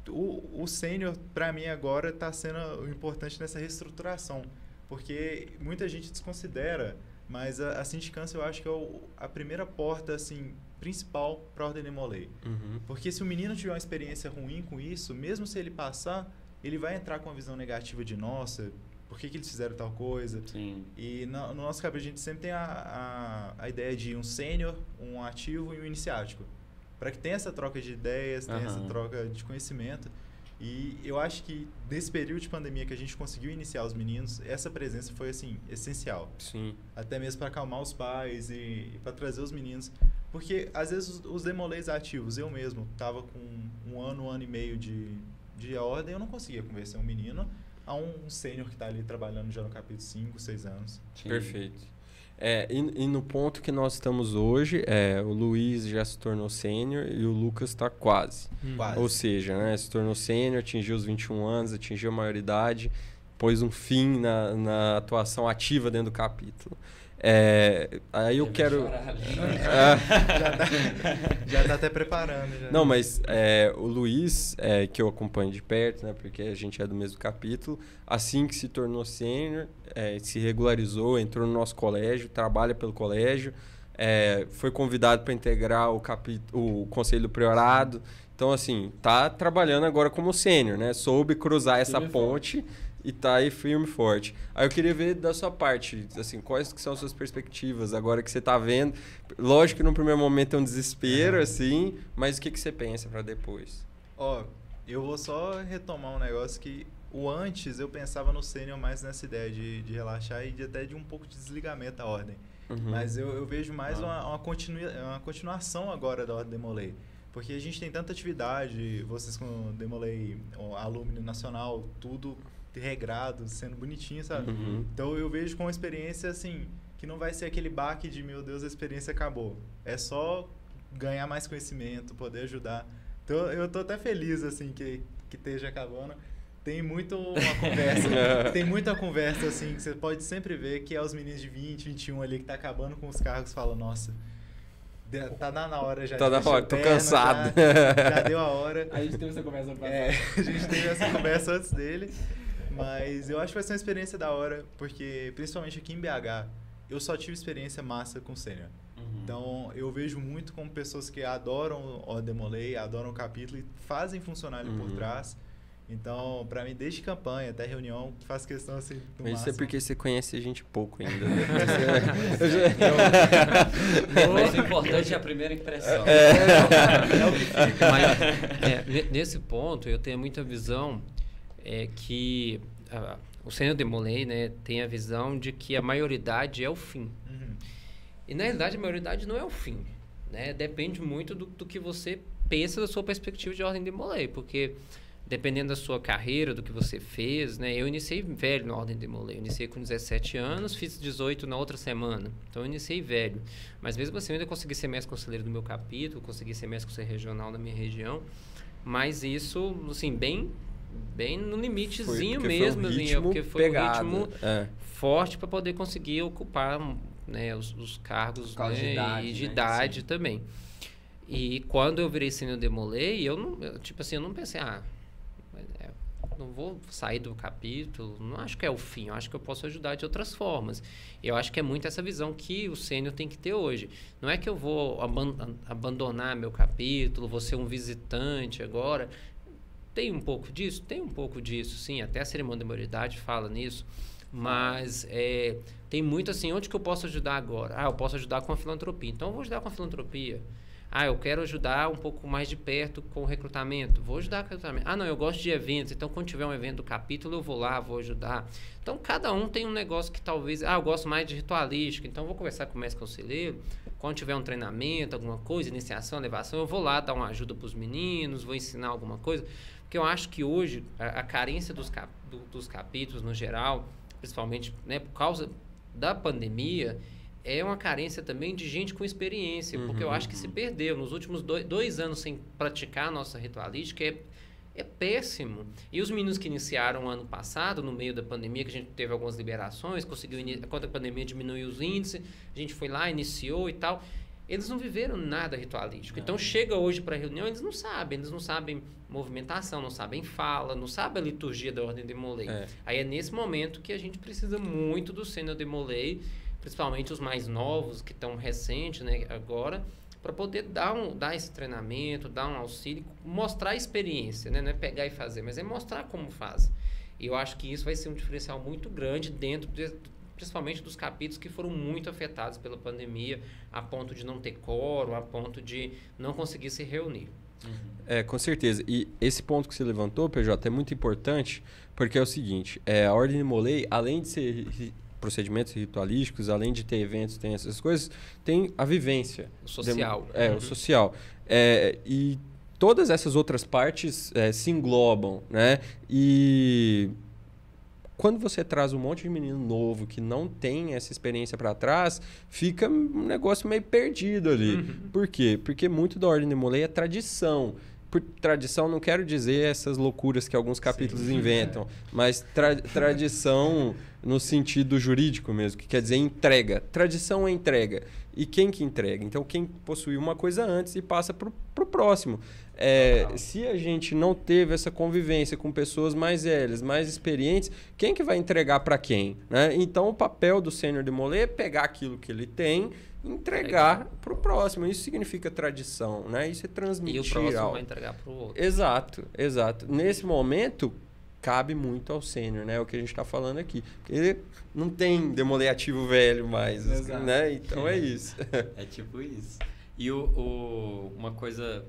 o sênior, para mim, agora está sendo importante nessa reestruturação, porque muita gente desconsidera, mas a sindicância eu acho que é a primeira porta assim, principal para a Ordem Demolei. Porque se o menino tiver uma experiência ruim com isso, mesmo se ele passar, ele vai entrar com uma visão negativa de nossa, por que eles fizeram tal coisa? Sim. E no nosso cabelo a gente sempre tem a ideia de um sênior, um ativo e um iniciático, para que tenha essa troca de ideias, tenha essa troca de conhecimento. E eu acho que nesse período de pandemia que a gente conseguiu iniciar os meninos, essa presença foi assim essencial. Sim. Até mesmo para acalmar os pais e para trazer os meninos. Porque às vezes os demolês ativos, eu mesmo estava com um ano e meio de ordem, eu não conseguia convencer um menino a um sênior que está ali trabalhando já no capítulo 5, 6 anos. Sim. Perfeito. E no ponto que nós estamos hoje, o Luiz já se tornou sênior e o Lucas está quase. Ou seja, né, se tornou sênior, atingiu os 21 anos, atingiu a maioridade, pôs um fim na atuação ativa dentro do capítulo. Aí eu quero... Já tá até preparando. Já. Não, mas o Luiz, que eu acompanho de perto, né, porque a gente é do mesmo capítulo, assim que se tornou sênior, se regularizou, entrou no nosso colégio, trabalha pelo colégio, foi convidado para integrar o Conselho do Priorado. Então, assim, tá trabalhando agora como sênior, né? Soube cruzar essa ponte e tá aí firme e forte. Aí eu queria ver da sua parte, assim, quais que são as suas perspectivas agora que você tá vendo? Lógico que no primeiro momento é um desespero, assim, mas o que você pensa para depois? Eu vou só retomar um negócio que antes eu pensava no sênior mais nessa ideia de relaxar e até de um pouco de desligamento da ordem. Mas eu vejo mais uma continuação agora da Ordem Demolei. Porque a gente tem tanta atividade, vocês com Demolei, alumínio nacional, tudo regrado, sendo bonitinho, sabe? Então eu vejo com uma experiência assim, que não vai ser aquele baque de, meu Deus, a experiência acabou. É só ganhar mais conhecimento, poder ajudar. Então eu tô até feliz assim que esteja acabando. Tem muito uma conversa, tem muita conversa assim, que você pode sempre ver que é os meninos de 20, 21 ali que tá acabando com os cargos, falam, nossa, tá na hora já. Tá na hora, tô cansado. Já deu a hora. A gente teve essa conversa passada. A gente teve essa conversa antes dele, mas eu acho que vai ser uma experiência da hora, porque principalmente aqui em BH, eu só tive experiência massa com sênior. Então, eu vejo muito como pessoas que adoram o Demolei, adoram o capítulo e fazem funcionar ali por trás. Então, pra mim, desde campanha até reunião, faz questão assim do Mas máximo. isso é porque você conhece a gente pouco ainda. Mas o importante é a primeira impressão. Mas, nesse ponto, eu tenho muita visão que o sênior Demolei, né, tem a visão de que a maioridade é o fim. E, na realidade, a maioridade não é o fim. Né? Depende muito do que você pensa da sua perspectiva de Ordem Demolei, porque... Dependendo da sua carreira, do que você fez, né? Eu iniciei velho na Ordem Demolei. Eu iniciei com 17 anos, fiz 18 na outra semana. Então, eu iniciei velho. Mas mesmo assim, eu ainda consegui ser mestre conselheiro do meu capítulo, consegui ser mestre conselheiro regional na minha região. Mas isso, assim, bem no limitezinho mesmo. Porque foi pegado, um ritmo forte para poder conseguir ocupar, né, os cargos, né, de idade também. E quando eu virei sênior Demolei, eu não pensei, não vou sair do capítulo, não acho que é o fim, eu acho que eu posso ajudar de outras formas. Eu acho que é muito essa visão que o sênior tem que ter hoje. Não é que eu vou abandonar meu capítulo, vou ser um visitante agora. Tem um pouco disso? Tem um pouco disso, sim. Até a cerimônia da maioridade fala nisso. Mas tem muito assim, onde que eu posso ajudar agora? Eu posso ajudar com a filantropia. Então, eu vou ajudar com a filantropia. Eu quero ajudar um pouco mais de perto com o recrutamento. Vou ajudar com o recrutamento. Não, eu gosto de eventos. Então, quando tiver um evento do capítulo, eu vou lá, vou ajudar. Então, cada um tem um negócio que talvez... eu gosto mais de ritualística. Então, eu vou conversar com o mestre conselheiro. Quando tiver um treinamento, alguma coisa, iniciação, elevação, eu vou lá dar uma ajuda para os meninos, vou ensinar alguma coisa. Porque eu acho que hoje, a carência dos capítulos, no geral, principalmente, né, por causa da pandemia... é uma carência também de gente com experiência, porque eu acho que se perdeu. Nos últimos 2 anos sem praticar a nossa ritualística é péssimo. E os meninos que iniciaram ano passado, no meio da pandemia, que a gente teve algumas liberações, quando a pandemia diminuiu os índices, a gente foi lá, iniciou e tal, eles não viveram nada ritualístico. Então, chega hoje para a reunião, eles não sabem movimentação, não sabem fala, não sabem a liturgia da Ordem Demolei. Aí é nesse momento que a gente precisa muito do Sênior Demolei, principalmente os mais novos, que estão recentes, né, agora, para poder dar esse treinamento, dar um auxílio, mostrar a experiência, né? Não é pegar e fazer, mas é mostrar como faz. E eu acho que isso vai ser um diferencial muito grande principalmente dos capítulos que foram muito afetados pela pandemia, a ponto de não ter quórum, a ponto de não conseguir se reunir. Com certeza. E esse ponto que você levantou, PJ, é muito importante, porque é o seguinte, a Ordem Demolei, além de ser... procedimentos ritualísticos, além de ter eventos, tem essas coisas, tem a vivência. O social. O social. E todas essas outras partes se englobam, né? E quando você traz um monte de menino novo que não tem essa experiência para trás, fica um negócio meio perdido ali. Por quê? Porque muito da Ordem Demolei é tradição. Por tradição, não quero dizer essas loucuras que alguns capítulos inventam, mas tradição no sentido jurídico mesmo, que quer dizer entrega. Tradição é entrega. E quem que entrega? Então, quem possui uma coisa antes e passa para o próximo. Se a gente não teve essa convivência com pessoas mais velhas, mais experientes, quem que vai entregar para quem? Né? Então, o papel do Sênior Demolei é pegar aquilo que ele tem, entregar para o próximo. Isso significa tradição, né? Isso é transmitir algo. E o próximo algo. vai entregar para o outro. Exato. Nesse momento, cabe muito ao sênior, né? É o que a gente está falando aqui. Porque ele não tem Demolei ativo velho mais, né? Então é isso. É tipo isso. E uma coisa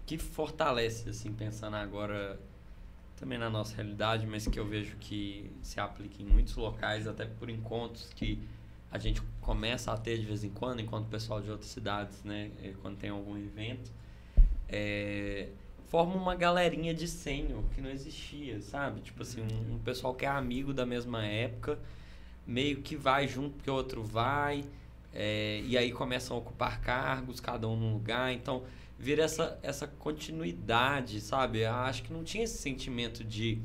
que fortalece, assim, pensando agora também na nossa realidade, mas que eu vejo que se aplica em muitos locais, até por encontros que a gente começa a ter de vez em quando, enquanto o pessoal de outras cidades, né, quando tem algum evento, forma uma galerinha de sênior que não existia, sabe? Tipo assim, um pessoal que é amigo da mesma época, meio que vai junto porque o outro vai, e aí começam a ocupar cargos, cada um num lugar, então vira essa continuidade, sabe? Eu acho que não tinha esse sentimento de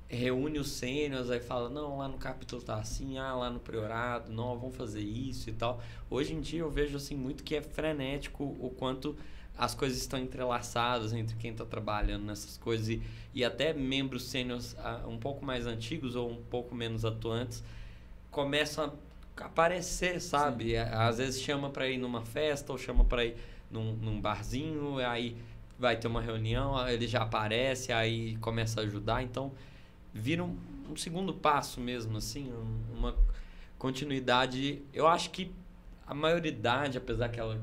reúne os sêniors, aí fala, não, lá no capítulo tá assim, lá no priorado, não, vamos fazer isso e tal. Hoje em dia eu vejo assim muito que é frenético o quanto as coisas estão entrelaçadas entre quem está trabalhando nessas coisas e até membros sêniors um pouco mais antigos ou um pouco menos atuantes começam a aparecer, sabe? Às vezes chama para ir numa festa ou chama para ir num barzinho, aí vai ter uma reunião, ele já aparece, aí começa a ajudar, então vira um segundo passo mesmo, assim, uma continuidade. Eu acho que a maioridade, apesar que ela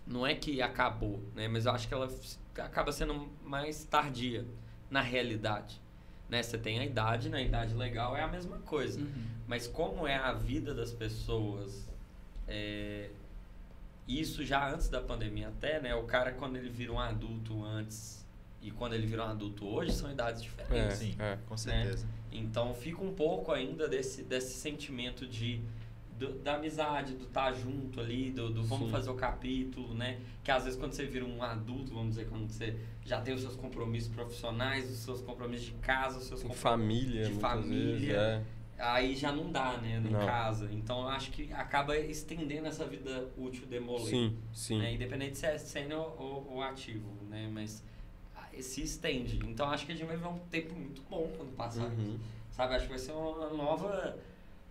não é que acabou, né? Mas eu acho que ela acaba sendo mais tardia na realidade, né? Você tem a idade, na idade legal é a mesma coisa, mas como é a vida das pessoas, isso já antes da pandemia até, né? O cara quando ele vira um adulto antes e quando ele vira um adulto hoje, são idades diferentes. Sim, com certeza. Né? Então fica um pouco ainda desse sentimento da amizade, do estar junto ali, do vamos fazer o capítulo, né? Que às vezes quando você vira um adulto, vamos dizer, quando você já tem os seus compromissos profissionais, os seus compromissos de casa, os seus compromissos família, de família, aí já não dá, né? Em casa. Então eu acho que acaba estendendo essa vida útil Demolei. Sim. Né? Independente se é sênior ou ativo, né? Mas se estende. Então acho que a gente vai ver um tempo muito bom quando passar isso. Sabe? Acho que vai ser uma nova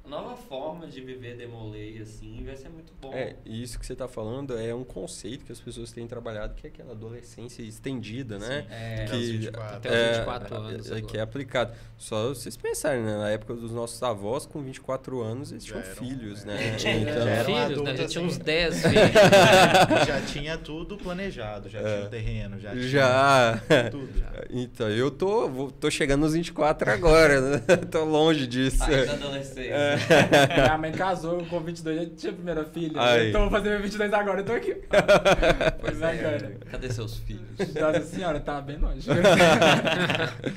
nova forma de viver Demolei, assim, vai ser muito bom. E isso que você está falando é um conceito que as pessoas têm trabalhado, que é aquela adolescência estendida, né? Até os 24 anos. Que é aplicado. Só vocês pensarem, né? Na época dos nossos avós, com 24 anos, eles tinham filhos, né? Filhos, né? Já tinha uns 10 filhos. Já tinha tudo planejado, já tinha o terreno, já tinha tudo. Então, eu tô chegando nos 24 agora, né? Tô longe disso. Da adolescência. Minha mãe casou com 22, já tinha a primeira filha. Então vou fazer meu 22 agora, eu tô aqui. Pois cadê seus filhos? Nossa senhora, tá bem longe.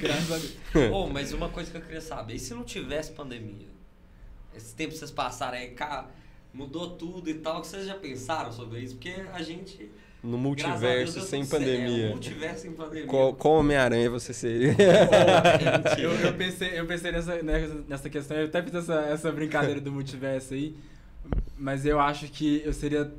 Graças a Deus. Mas uma coisa que eu queria saber, e se não tivesse pandemia? Esse tempo que vocês passaram aí, cara, mudou tudo e tal, que vocês já pensaram sobre isso? Porque a gente... No multiverso sem pandemia. No multiverso sem pandemia. Qual Homem-Aranha você seria? Eu pensei nessa questão, eu até fiz essa brincadeira do multiverso aí, mas eu acho que eu seria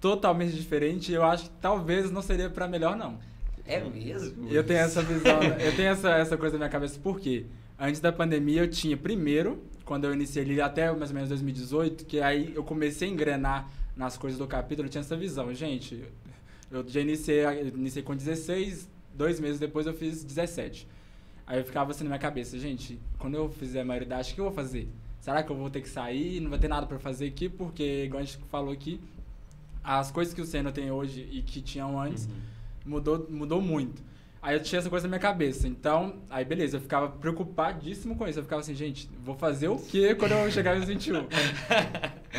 totalmente diferente e eu acho que talvez não seria pra melhor, não. É mesmo? Eu tenho essa visão, eu tenho essa coisa na minha cabeça, por quê? Antes da pandemia eu tinha, primeiro, quando eu iniciei ali até mais ou menos 2018, que aí eu comecei a engrenar nas coisas do capítulo, eu tinha essa visão. Gente, eu já iniciei com 16, 2 meses depois eu fiz 17. Aí eu ficava assim na minha cabeça, gente, quando eu fizer a maioridade, o que eu vou fazer? Será que eu vou ter que sair? Não vai ter nada pra fazer aqui? Porque, igual a gente falou aqui, as coisas que o Sênior tem hoje e que tinham antes, mudou muito. Aí eu tinha essa coisa na minha cabeça. Então, aí beleza, eu ficava preocupadíssimo com isso. Eu ficava assim, gente, vou fazer o quê quando eu chegar aos 21?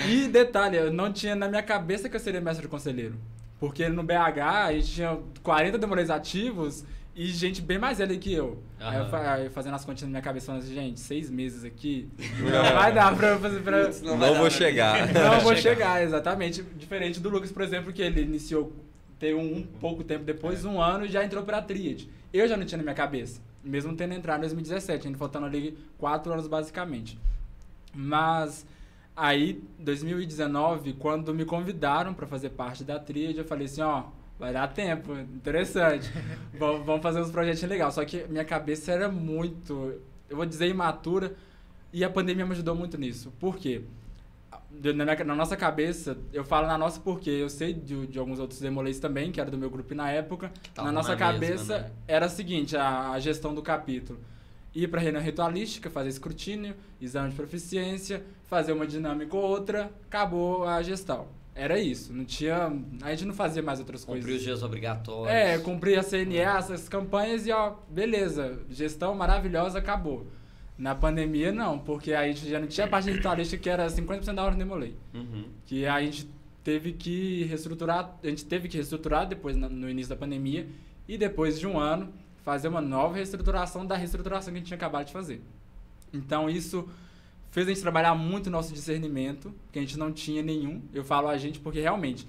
E detalhe, eu não tinha na minha cabeça que eu seria mestre conselheiro. Porque no BH a gente tinha 40 demolês ativos e gente bem mais velha que eu. Aí eu fazendo as continhas na minha cabeça, falando assim, gente, 6 meses aqui, não vai dar pra eu fazer Não vou chegar. Não vou chegar, exatamente. Diferente do Lucas, por exemplo, que ele iniciou, teve pouco tempo depois, 1 ano, e já entrou pra Tríade. Eu já não tinha na minha cabeça, mesmo tendo entrado em 2017, ainda faltando ali 4 anos basicamente. Mas... Aí, 2019, quando me convidaram para fazer parte da Tríade, eu falei assim, vai dar tempo, interessante, vamos fazer uns projetinhos legais. Só que minha cabeça era muito, eu vou dizer, imatura, e a pandemia me ajudou muito nisso. Por quê? Na nossa cabeça, eu falo na nossa porque eu sei de alguns outros demolês também, que era do meu grupo na época, na nossa cabeça mesma, né? Era a seguinte, a gestão do capítulo. Ir para a reunião ritualística, fazer escrutínio, exame de proficiência, fazer uma dinâmica ou outra, acabou a gestão. Era isso, não tinha... A gente não fazia mais outras coisas. Cumprir os dias obrigatórios. Cumprir a CNE, essas campanhas e beleza, gestão maravilhosa, acabou. Na pandemia, não, porque a gente já não tinha a parte ritualística que era 50% da hora do Demolei. Que a gente teve que reestruturar, depois, no início da pandemia, e depois de 1 ano, fazer uma nova reestruturação da reestruturação que a gente tinha acabado de fazer. Então, isso fez a gente trabalhar muito o nosso discernimento, que a gente não tinha nenhum. Eu falo a gente porque, realmente,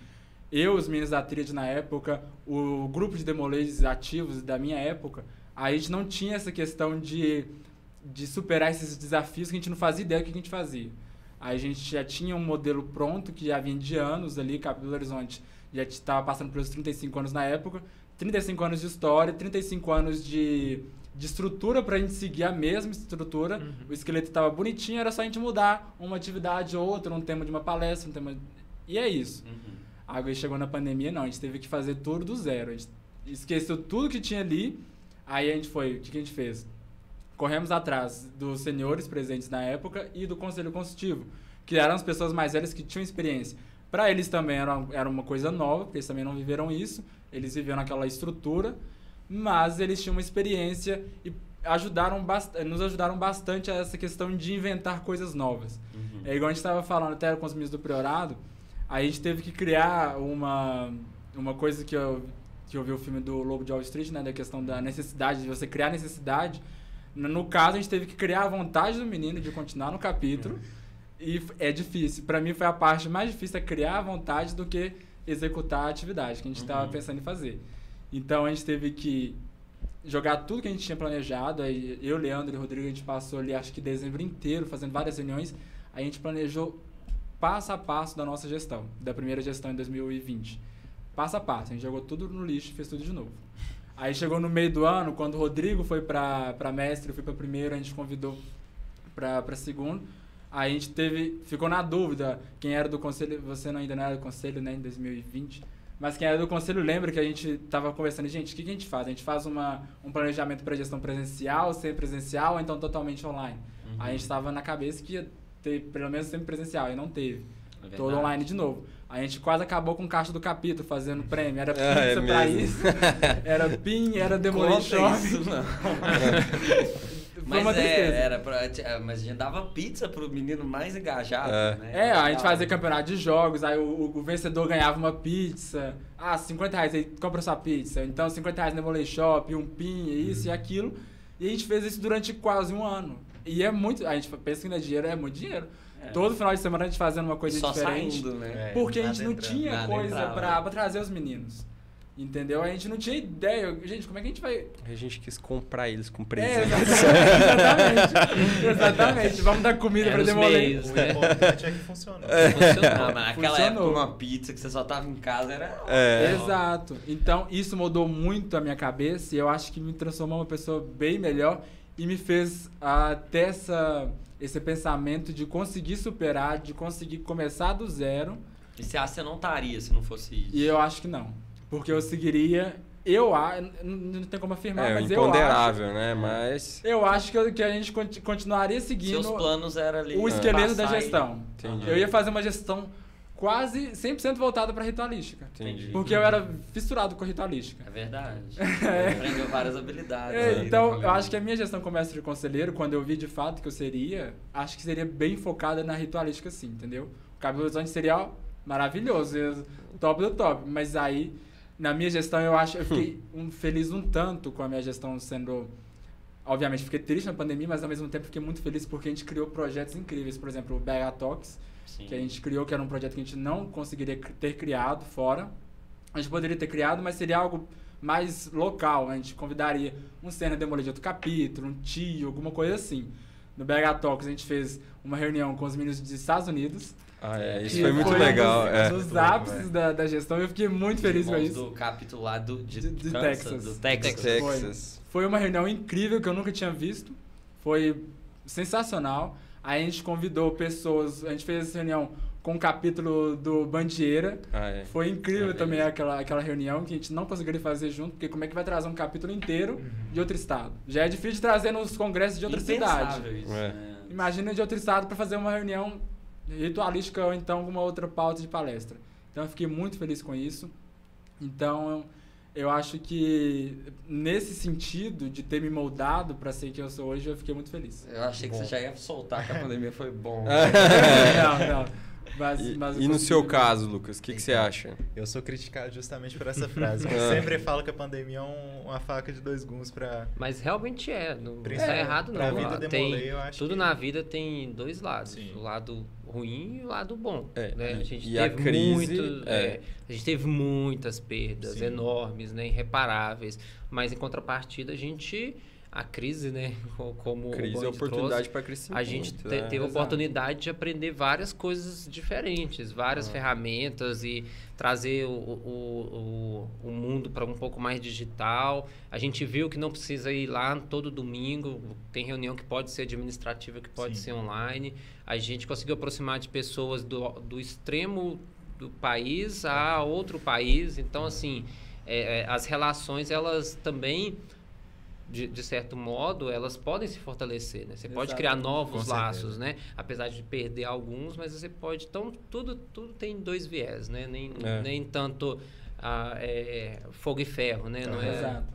os meninos da Tríade na época, o grupo de demolês ativos da minha época, a gente não tinha essa questão de superar esses desafios que a gente não fazia ideia do que a gente fazia. A gente já tinha um modelo pronto, que já vinha de anos ali, Capítulo Horizonte já estava passando pelos 35 anos na época, 35 anos de história, 35 anos de estrutura para a gente seguir a mesma estrutura. O esqueleto estava bonitinho, era só a gente mudar uma atividade ou outra, um tema de uma palestra, e é isso. Aí chegou na pandemia, não, a gente teve que fazer tudo do zero. A gente esqueceu tudo que tinha ali, aí a gente foi, o que a gente fez? Corremos atrás dos senhores presentes na época e do Conselho Consultivo, que eram as pessoas mais velhas que tinham experiência. Para eles também era uma coisa nova, porque eles também não viveram isso, eles viviam naquela estrutura, mas eles tinham uma experiência e nos ajudaram bastante a essa questão de inventar coisas novas. É igual a gente estava falando até com os meninos do Priorado, a gente teve que criar uma coisa que eu vi o filme do Lobo de Wall Street, né, da questão da necessidade, de você criar necessidade. No caso, a gente teve que criar a vontade do menino de continuar no capítulo. E é difícil. Para mim, foi a parte mais difícil, é criar a vontade do que executar a atividade que a gente estava pensando em fazer. Então, a gente teve que jogar tudo que a gente tinha planejado. Aí, eu, Leandro e Rodrigo, a gente passou ali, acho que dezembro inteiro, fazendo várias reuniões. A gente planejou passo a passo da nossa gestão, da primeira gestão em 2020. Passo a passo. A gente jogou tudo no lixo e fez tudo de novo. Aí chegou no meio do ano, quando o Rodrigo foi para mestre, eu fui para primeiro, a gente convidou para segundo. a gente ficou na dúvida quem era do conselho, você ainda não era do conselho, né, em 2020, mas quem era do conselho lembra que a gente estava conversando, gente, o que a gente faz? A gente faz um planejamento para gestão presencial, semipresencial, ou então totalmente online. A gente estava na cabeça que ia ter pelo menos semipresencial, e não teve. Todo online de novo. A gente quase acabou com o caixa do capítulo fazendo prêmio. Era pizza pra isso, era PIN, era Demolition Shop. Mas uma mas a gente dava pizza pro menino mais engajado, né? A gente fazia campeonato de jogos, aí o vencedor ganhava uma pizza. Ah, R$50, aí compra sua pizza. Então, R$50 no Demolition Shop, um PIN, isso e aquilo. E a gente fez isso durante quase um ano. E é muito... A gente pensa que não é dinheiro, é muito dinheiro. Todo final de semana a gente fazendo uma coisa diferente. Só saindo, né? Porque a gente não tinha coisa pra trazer os meninos. Entendeu? A gente não tinha ideia. Gente, como é que a gente vai... A gente quis comprar eles com presente. Exatamente. Vamos dar comida pra demolir. O importante é que funcionou. Funcionou. Naquela época, uma pizza que você só tava em casa era... Exato. Então, isso mudou muito a minha cabeça e eu acho que me transformou uma pessoa bem melhor e me fez ter esse pensamento de conseguir superar, de conseguir começar do zero. E você acha que você não estaria se não fosse isso? E eu acho que não. Porque eu seguiria... não tem como afirmar, mas eu acho... imponderável, né? Mas... Eu acho que a gente continuaria seguindo... Seus planos eram ali... O esqueleto da gestão. Entendi. Eu ia fazer uma gestão quase 100% voltada para ritualística. Entendi. Porque eu era fissurado com ritualística. É verdade. Aprendeu várias habilidades. Então, eu acho que a minha gestão como mestre de conselheiro, quando eu vi de fato que eu seria, acho que seria bem focada na ritualística, sim, entendeu? O Cabelo Horizonte seria maravilhoso, top do top. Mas aí, na minha gestão, eu fiquei feliz um tanto com a minha gestão sendo... Obviamente, fiquei triste na pandemia, mas ao mesmo tempo fiquei muito feliz porque a gente criou projetos incríveis. Por exemplo, o BH Talks, que a gente criou, que era um projeto que a gente não conseguiria ter criado fora. A gente poderia ter criado, mas seria algo mais local. A gente convidaria um Senna Demolidor de outro capítulo, um tio, alguma coisa assim. No BH Talks, a gente fez uma reunião com os meninos dos Estados Unidos. Isso foi muito legal. Dos ápices da gestão, eu fiquei muito feliz com isso. Do capítulo lá de Texas. Do Texas. Foi uma reunião incrível que eu nunca tinha visto. Foi sensacional. Aí a gente convidou pessoas, a gente fez essa reunião com o capítulo do Bandieira. Foi incrível também aquela reunião que a gente não conseguiria fazer junto, porque como é que vai trazer um capítulo inteiro de outro estado? Já é difícil de trazer nos congressos de outra cidade. Isso, Imagina de outro estado para fazer uma reunião ritualística ou então alguma outra pauta de palestra. Então eu fiquei muito feliz com isso. Então eu acho que nesse sentido de ter me moldado para ser quem eu sou hoje, eu fiquei muito feliz. Eu achei que você já ia soltar que a pandemia foi bom. Não. Mas e no seu caso, Lucas, o que você acha? Eu sou criticado justamente por essa frase. Eu sempre falo que a pandemia é uma faca de dois gumes para... Mas realmente não está errado não. Pra vida demoler, eu acho tudo que... na vida tem dois lados. Sim. O lado ruim e o lado bom. Né? A gente a crise... a gente teve muitas perdas enormes, né? Irreparáveis. Mas em contrapartida, a crise, né? Como crise é oportunidade para crescimento. A gente teve a oportunidade de aprender várias coisas diferentes, várias ferramentas e trazer o mundo para um pouco mais digital. A gente viu que não precisa ir lá todo domingo, tem reunião que pode ser administrativa, que pode ser online. A gente conseguiu aproximar de pessoas do extremo do país a outro país. Então, assim, as relações, elas também... De certo modo, elas podem se fortalecer, né? Você pode criar novos laços, né? Apesar de perder alguns, mas você pode... Então, tudo tem dois viés, né? Nem tanto fogo e ferro, né? Não é... Exato.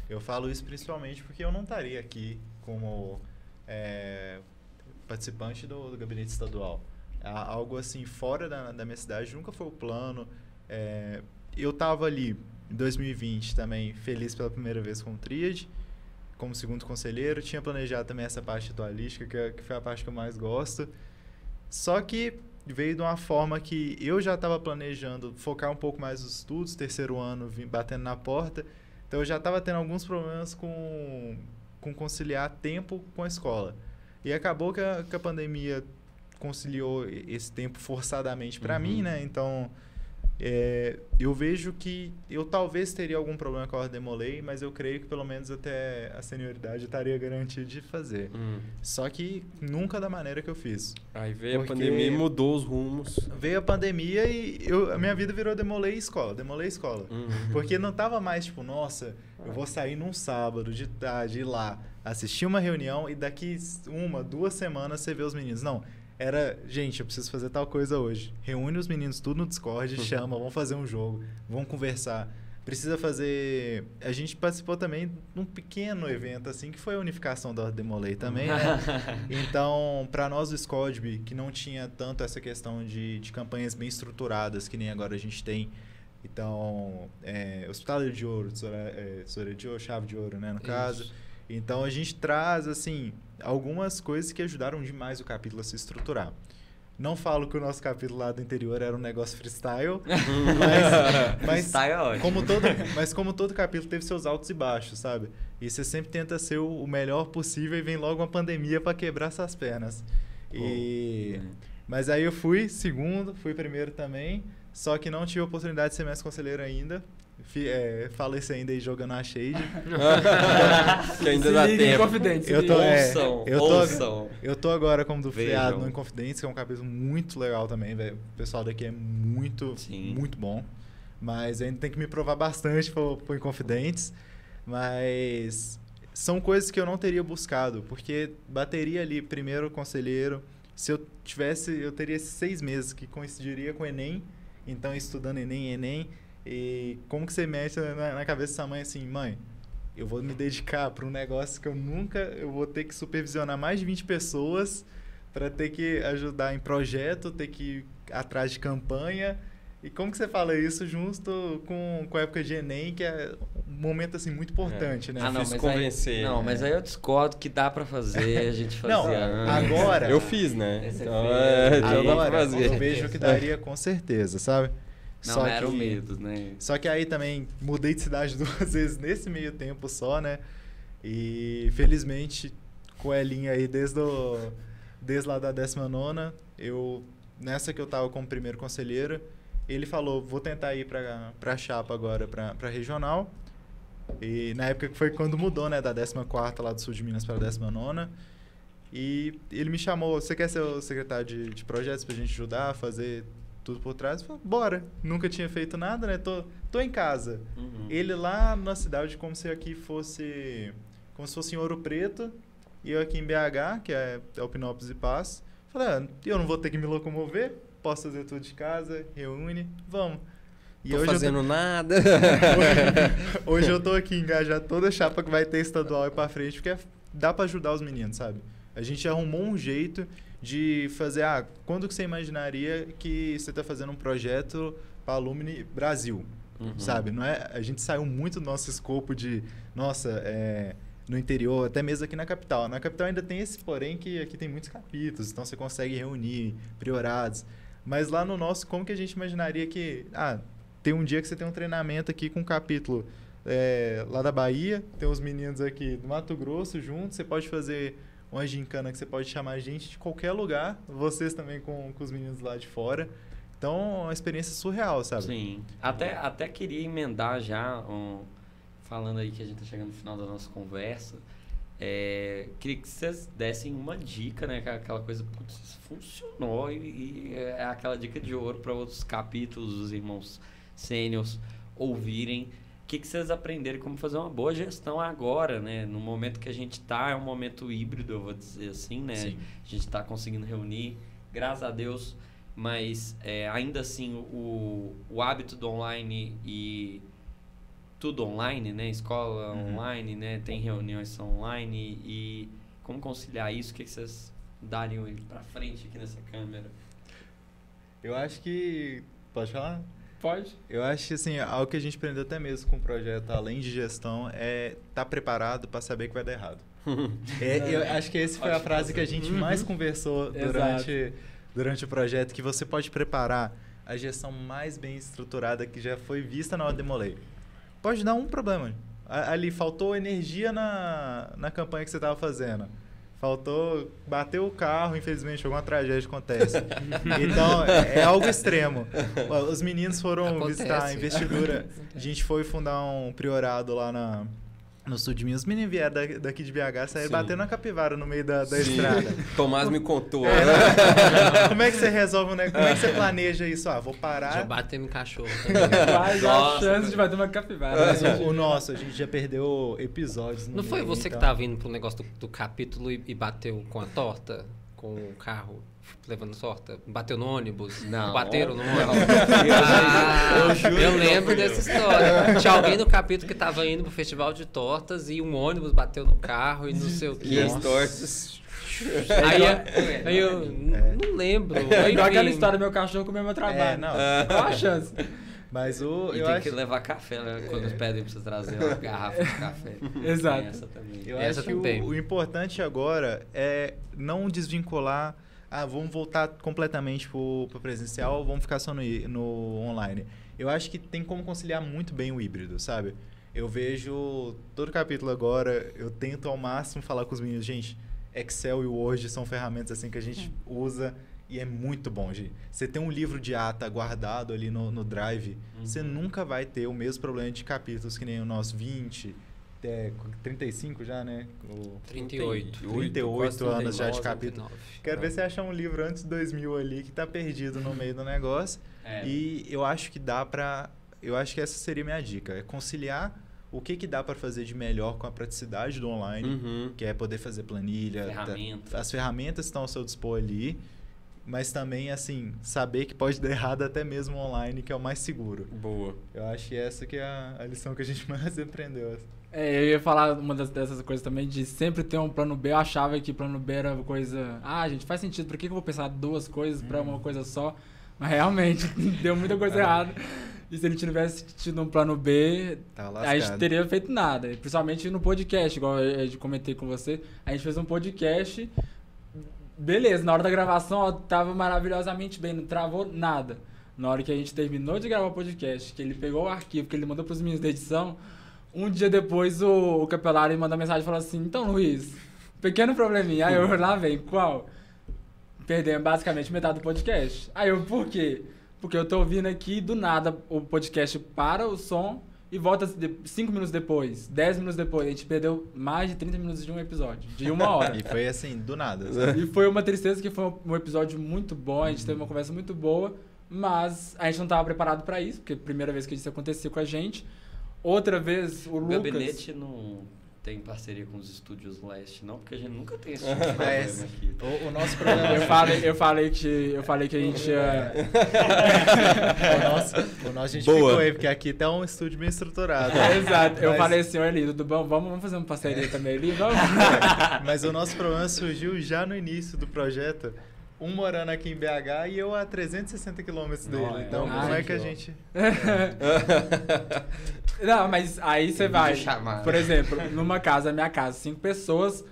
Eu falo isso principalmente porque eu não estaria aqui como participante do gabinete estadual. Algo assim, fora da minha cidade, nunca foi o plano. Eu estava ali, em 2020, também feliz pela primeira vez com o Tríade, como segundo conselheiro. Tinha planejado também essa parte ritualística, que foi a parte que eu mais gosto. Só que veio de uma forma que eu já estava planejando focar um pouco mais nos estudos, terceiro ano batendo na porta. Então eu já estava tendo alguns problemas com conciliar tempo com a escola. E acabou que a pandemia conciliou esse tempo forçadamente para mim, né? Então eu vejo que eu talvez teria algum problema com a Ordem Demolei, mas eu creio que pelo menos até a senioridade estaria garantida de fazer. Só que nunca da maneira que eu fiz. Aí veio a pandemia e mudou os rumos. Veio a pandemia e a minha vida virou Demolei escola. Porque não tava mais tipo, nossa, eu vou sair num sábado de tarde, ir lá, assistir uma reunião e daqui 2 semanas você vê os meninos. Não. Era, gente, eu preciso fazer tal coisa hoje. Reúne os meninos tudo no Discord, chama, vamos fazer um jogo, vamos conversar. Precisa fazer... A gente participou também de um pequeno evento, assim, que foi a unificação da Demolei também, né? Então, para nós do Scodby, que não tinha tanto essa questão de campanhas bem estruturadas, que nem agora a gente tem. Então, Hospitalar de Ouro, Tesoura de Ouro, Chave de Ouro, né, no caso. Então, a gente traz, assim... algumas coisas que ajudaram demais o capítulo a se estruturar. Não falo que o nosso capítulo lá do interior era um negócio freestyle, mas freestyle é ótimo. Como todo capítulo teve seus altos e baixos, sabe? E você sempre tenta ser o melhor possível e vem logo uma pandemia para quebrar essas pernas. Mas aí eu fui segundo, fui primeiro também, só que não tive a oportunidade de ser mestre conselheiro ainda. Faleci ainda aí jogando a Shade. Que ainda dá tempo. Eu tô agora como do freado no Inconfidentes, que é um capítulo muito legal também, velho. O pessoal daqui é muito bom. Mas ainda tem que me provar bastante pro Inconfidentes. Mas são coisas que eu não teria buscado, porque bateria ali, primeiro conselheiro. Se eu tivesse, eu teria 6 meses que coincidiria com o Enem. Então, estudando Enem. E como que você mexe na cabeça da sua mãe assim, mãe, eu vou me dedicar para um negócio que eu vou ter que supervisionar mais de 20 pessoas para ter que ajudar em projeto, ter que ir atrás de campanha. E como que você fala isso junto com a época de Enem, que é um momento assim muito importante, né? Mas aí eu discordo que dá para fazer, a gente fazia. Não, agora... Eu fiz, né? Agora eu vejo que daria com certeza, sabe? Não, era o medo, né? Só que aí também mudei de cidade 2 vezes nesse meio tempo só, né? E felizmente, com a Elinha aí desde lá da 19ª, nessa que eu tava como primeiro conselheiro, ele falou, vou tentar ir pra chapa agora, pra regional. E na época que foi quando mudou, né? Da 14ª lá do sul de Minas pra 19ª. E ele me chamou, você quer ser o secretário de projetos pra gente ajudar a fazer... tudo por trás, falei, bora. Nunca tinha feito nada, né? Tô em casa. Ele lá na cidade como se fosse em Ouro Preto, e eu aqui em BH, que é Alpinópolis e Paz. Falei, eu não vou ter que me locomover, posso fazer tudo de casa, reúne, vamos. E hoje fazendo nada. Hoje eu tô aqui engajado toda a chapa que vai ter estadual e pra frente, porque dá pra ajudar os meninos, sabe? A gente arrumou um jeito de fazer, quando que você imaginaria que você está fazendo um projeto para Alumni Brasil, sabe? Não é, a gente saiu muito do nosso escopo de, no interior, até mesmo aqui na capital. Na capital ainda tem esse porém que aqui tem muitos capítulos, então você consegue reunir priorados. Mas lá no nosso, como que a gente imaginaria que, tem um dia que você tem um treinamento aqui com um capítulo lá da Bahia, tem os meninos aqui do Mato Grosso juntos, você pode fazer... uma gincana que você pode chamar gente de qualquer lugar, vocês também com os meninos lá de fora. Então, é uma experiência surreal, sabe? Sim. Até queria emendar já, falando aí que a gente tá chegando no final da nossa conversa, queria que vocês dessem uma dica, né? Aquela coisa, putz, funcionou e é aquela dica de ouro para outros capítulos dos irmãos sêniors ouvirem. O que vocês aprenderam como fazer uma boa gestão agora, né? No momento que a gente está, é um momento híbrido, eu vou dizer assim, né? Sim. A gente está conseguindo reunir, graças a Deus, mas ainda assim o hábito do online e tudo online, né? Escola online, né? Tem reuniões são online e como conciliar isso? O que vocês dariam para frente aqui nessa câmera? Eu acho que... Pode falar? Pode. Eu acho que assim, algo que a gente aprendeu até mesmo com o projeto, além de gestão, é estar preparado para saber que vai dar errado. Eu acho que essa foi a frase que a gente mais conversou durante o projeto, que você pode preparar a gestão mais bem estruturada que já foi vista na Ordem Demolei. Pode dar um problema. Ali, faltou energia na campanha que você estava fazendo. Faltou, bateu o carro, infelizmente, alguma tragédia acontece. Então, é algo extremo. Os meninos foram visitar a investidura. A gente foi fundar um priorado lá no sul de Minas. Os meninos vieram daqui de BH, saíram batendo na capivara no meio da estrada. Tomás me contou. Como é que você resolve, né? Como é que você planeja isso? Vou parar. Já bateu no cachorro. Quase a chance de bater uma capivara. O nosso, a gente já perdeu episódios. Não foi você que tava indo pro negócio do capítulo e bateu com a torta? Com o carro levando torta? Bateu no ônibus? Não. Bateram no ônibus? Eu lembro dessa história. Tinha alguém no capítulo que tava indo pro festival de tortas e um ônibus bateu no carro e não sei o quê. E as tortas... Aí eu não lembro. É igual aquela história do meu cachorro comer meu trabalho. Qual a chance? Mas eu tem que levar café, né? Quando pedem pra você trazer uma garrafa de café. Exato. Essa também. Eu acho que o importante agora é não desvincular. Vamos voltar completamente pro presencial, vamos ficar só no online. Eu acho que tem como conciliar muito bem o híbrido, sabe? Eu vejo todo capítulo agora, eu tento ao máximo falar com os meninos, gente, Excel e Word são ferramentas assim que a gente usa e é muito bom, gente. Você tem um livro de ata guardado ali no Drive, você nunca vai ter o mesmo problema de capítulos que nem o nosso 20, 35 já, né? 38 anos já de capítulo. 39. Quero ver se achar um livro antes de 2000 ali que tá perdido no meio do negócio. E eu acho que dá pra... Eu acho que essa seria a minha dica. É conciliar o que dá para fazer de melhor com a praticidade do online, que é poder fazer planilha. As ferramentas estão ao seu dispor ali. Mas também, assim, saber que pode dar errado até mesmo online, que é o mais seguro. Boa. Eu acho que essa que é a lição que a gente mais aprendeu. Eu ia falar uma dessas coisas também, de sempre ter um plano B. Eu achava que plano B era coisa... gente, faz sentido. Por que eu vou pensar duas coisas para uma coisa só? Mas realmente, deu muita coisa errada. E se ele tivesse tido um plano B, a gente teria feito nada. Principalmente no podcast, igual eu comentei com você. A gente fez um podcast... Beleza, na hora da gravação tava maravilhosamente bem, não travou nada. Na hora que a gente terminou de gravar o podcast, que ele pegou o arquivo, que ele mandou pros meninos da edição, um dia depois o Capelário me mandou mensagem e falou assim, então Luiz, pequeno probleminha. Aí eu lá vem, qual? Perdemos basicamente metade do podcast. Aí eu, por quê? Porque eu tô ouvindo aqui, do nada o podcast para o som e volta 5 minutos depois, 10 minutos depois. A gente perdeu mais de 30 minutos de um episódio, de 1 hora. E foi assim, do nada. E foi uma tristeza, que foi um episódio muito bom, a gente teve uma conversa muito boa, mas a gente não estava preparado para isso, porque é a primeira vez que isso aconteceu com a gente. Outra vez, o Lucas... O Gabinete não tem parceria com os estúdios Leste, não, porque a gente nunca tem esse tipo de problema aqui. O nosso problema... Eu falei que a gente ia... o nosso a gente ficou aí, porque aqui tá um estúdio bem estruturado. Exato. Eu falei assim, olha, tudo bom? Vamos fazer uma parceria também ali? Vamos. Mas o nosso problema surgiu já no início do projeto. Um morando aqui em BH e eu a 360 quilômetros dele. Então, como é que a gente... Não, mas aí você vai... Por exemplo, numa casa, minha casa, 5 pessoas,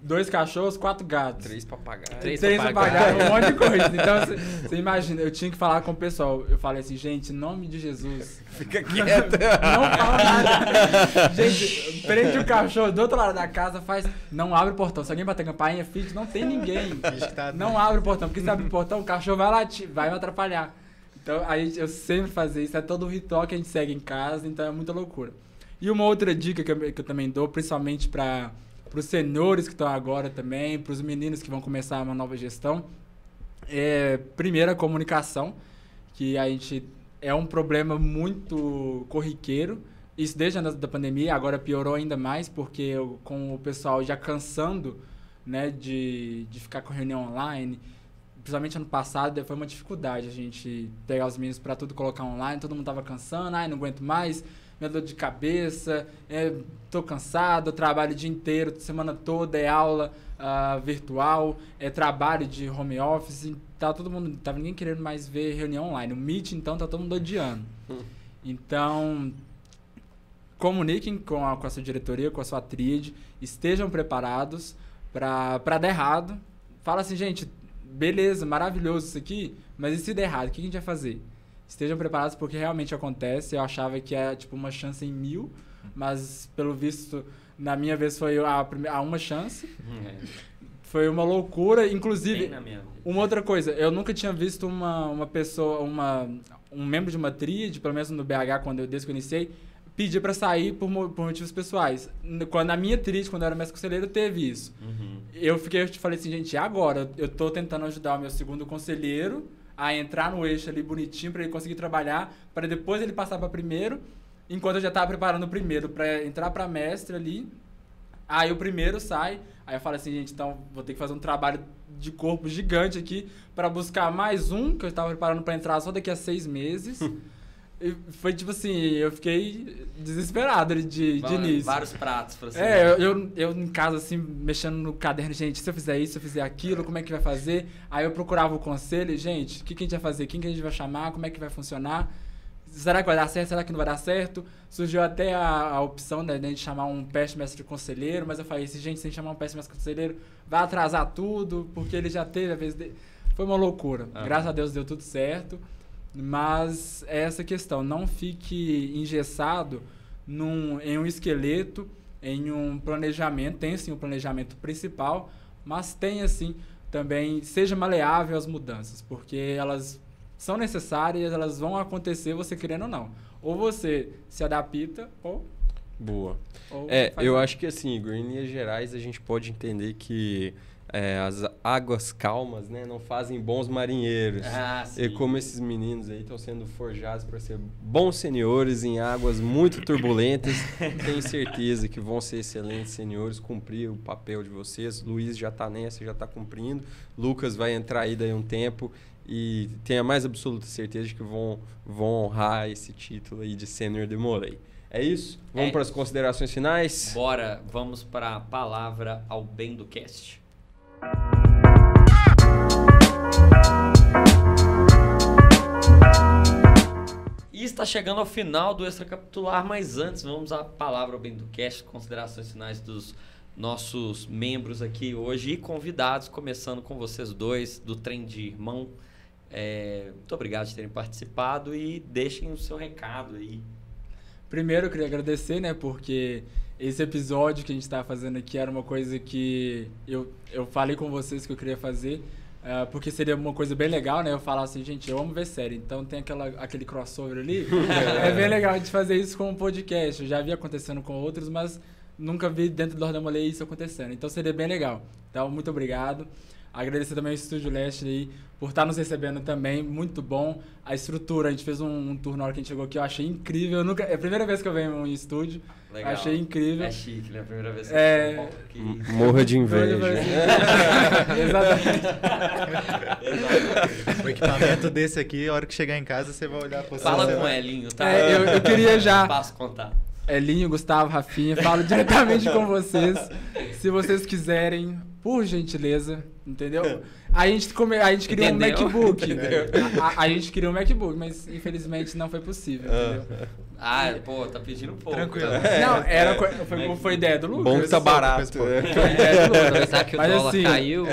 2 cachorros, 4 gatos. 3 papagaios. 3 papagaios, um monte de coisa. Então, você imagina, eu tinha que falar com o pessoal. Eu falei assim, gente, em nome de Jesus... Fica quieto. Não fala nada. Gente, prende o cachorro do outro lado da casa, não abre o portão. Se alguém bater campainha, filho, não tem ninguém. Não abre o portão, porque se abre o portão, o cachorro vai latir, vai me atrapalhar. Então, eu sempre fazia isso, é todo o ritual que a gente segue em casa, então é muita loucura. E uma outra dica que eu também dou, principalmente para os senhores que estão agora também, para os meninos que vão começar uma nova gestão, primeiro a comunicação, que a gente... É um problema muito corriqueiro. Isso desde antes da pandemia, agora piorou ainda mais, porque com o pessoal já cansando, né, de ficar com reunião online, principalmente ano passado, foi uma dificuldade a gente pegar os meninos para tudo colocar online, todo mundo tava cansando, não aguento mais, minha dor de cabeça, tô cansado, eu trabalho o dia inteiro, semana toda, é aula virtual, é trabalho de home office, tá todo mundo, tava ninguém querendo mais ver reunião online. O Meet, então, tá todo mundo odiando. Então, comuniquem com a sua diretoria, com a sua tríade, estejam preparados para dar errado. Fala assim, gente, beleza, maravilhoso isso aqui, mas e se der errado, o que a gente vai fazer? Estejam preparados porque realmente acontece. Eu achava que era tipo uma chance em 1000, mas pelo visto Na minha vez foi a uma chance. Foi uma loucura. Inclusive, uma outra coisa, eu nunca tinha visto uma pessoa, um membro de uma tríade, pelo menos no BH, desde que eu iniciei, pedir para sair por motivos pessoais. Na minha tríade, quando eu era mestre conselheiro, teve isso. Eu falei assim, gente, agora? Eu tô tentando ajudar o meu segundo conselheiro a entrar no eixo ali bonitinho para ele conseguir trabalhar, para depois ele passar para primeiro, enquanto eu já estava preparando o primeiro para entrar para mestre ali. Aí o primeiro sai, aí eu falo assim, gente, então vou ter que fazer um trabalho de corpo gigante aqui para buscar mais um, que eu estava preparando para entrar só daqui a 6 meses. E foi tipo assim, eu fiquei desesperado de início. Vários pratos pra você. Eu em casa assim, mexendo no caderno, gente, se eu fizer isso, se eu fizer aquilo, como é que vai fazer? Aí eu procurava o conselho, gente, o que a gente vai fazer? Quem que a gente vai chamar? Como é que vai funcionar? Será que vai dar certo? Será que não vai dar certo? Surgiu até a opção, né, de a gente chamar um peste mestre conselheiro, mas eu falei, gente, se a gente chamar um peste mestre conselheiro, vai atrasar tudo, porque ele já teve a vez dele. Foi uma loucura. Graças a Deus deu tudo certo. Mas é essa questão, não fique engessado em um esqueleto, em um planejamento. Tem sim um planejamento principal, mas tem assim também, seja maleável às mudanças, porque elas são necessárias, elas vão acontecer, você querendo ou não. Ou você se adapta, ou... Boa. Acho que assim, Igor, em linhas gerais, a gente pode entender que as águas calmas, né, não fazem bons marinheiros. E como esses meninos aí estão sendo forjados para ser bons senhores em águas muito turbulentas, tenho certeza que vão ser excelentes senhores, cumprir o papel de vocês. Luiz já está nessa, já está cumprindo. Lucas vai entrar aí daí um tempo e tenho a mais absoluta certeza de que vão honrar esse título aí de Sênior Demolei. É isso? Vamos para as considerações finais? Bora, vamos para a palavra ao bem do cast. E está chegando ao final do extracapitular, mas antes vamos à palavra ao bem do cast, considerações finais dos nossos membros aqui hoje e convidados, começando com vocês dois do Trem de Irmão. Muito obrigado por terem participado e deixem o seu recado aí. Primeiro eu queria agradecer, né, porque esse episódio que a gente está fazendo aqui era uma coisa que eu falei com vocês que eu queria fazer, porque seria uma coisa bem legal, né? Eu falar assim, gente, eu amo ver série, então tem aquele crossover ali. É bem legal a gente fazer isso com um podcast. Eu já vi acontecendo com outros, mas nunca vi dentro do Ordem Molei isso acontecendo. Então seria bem legal. Então, muito obrigado. Agradecer também ao Estúdio Leste aí por estar nos recebendo também, muito bom. A estrutura, a gente fez um tour na hora que a gente chegou aqui, eu achei incrível. É a primeira vez que eu venho em estúdio, legal. Achei incrível. É chique, né? A primeira vez que eu aqui. Morra de inveja. Exatamente. Um equipamento desse aqui, a hora que chegar em casa, você vai olhar pra você. Fala com o Elinho, tá? Eu queria já... Passo contar. Elinho, Gustavo, Rafinha, falo diretamente com vocês. Se vocês quiserem, por gentileza, entendeu? A gente queria um MacBook. A gente queria um MacBook, mas infelizmente não foi possível, entendeu? Tá pedindo um pouco. Tranquilo. Não, foi ideia do Lucas. Bom que tá barato. Foi ideia do Lucas. Aproveitar que o dólar caiu.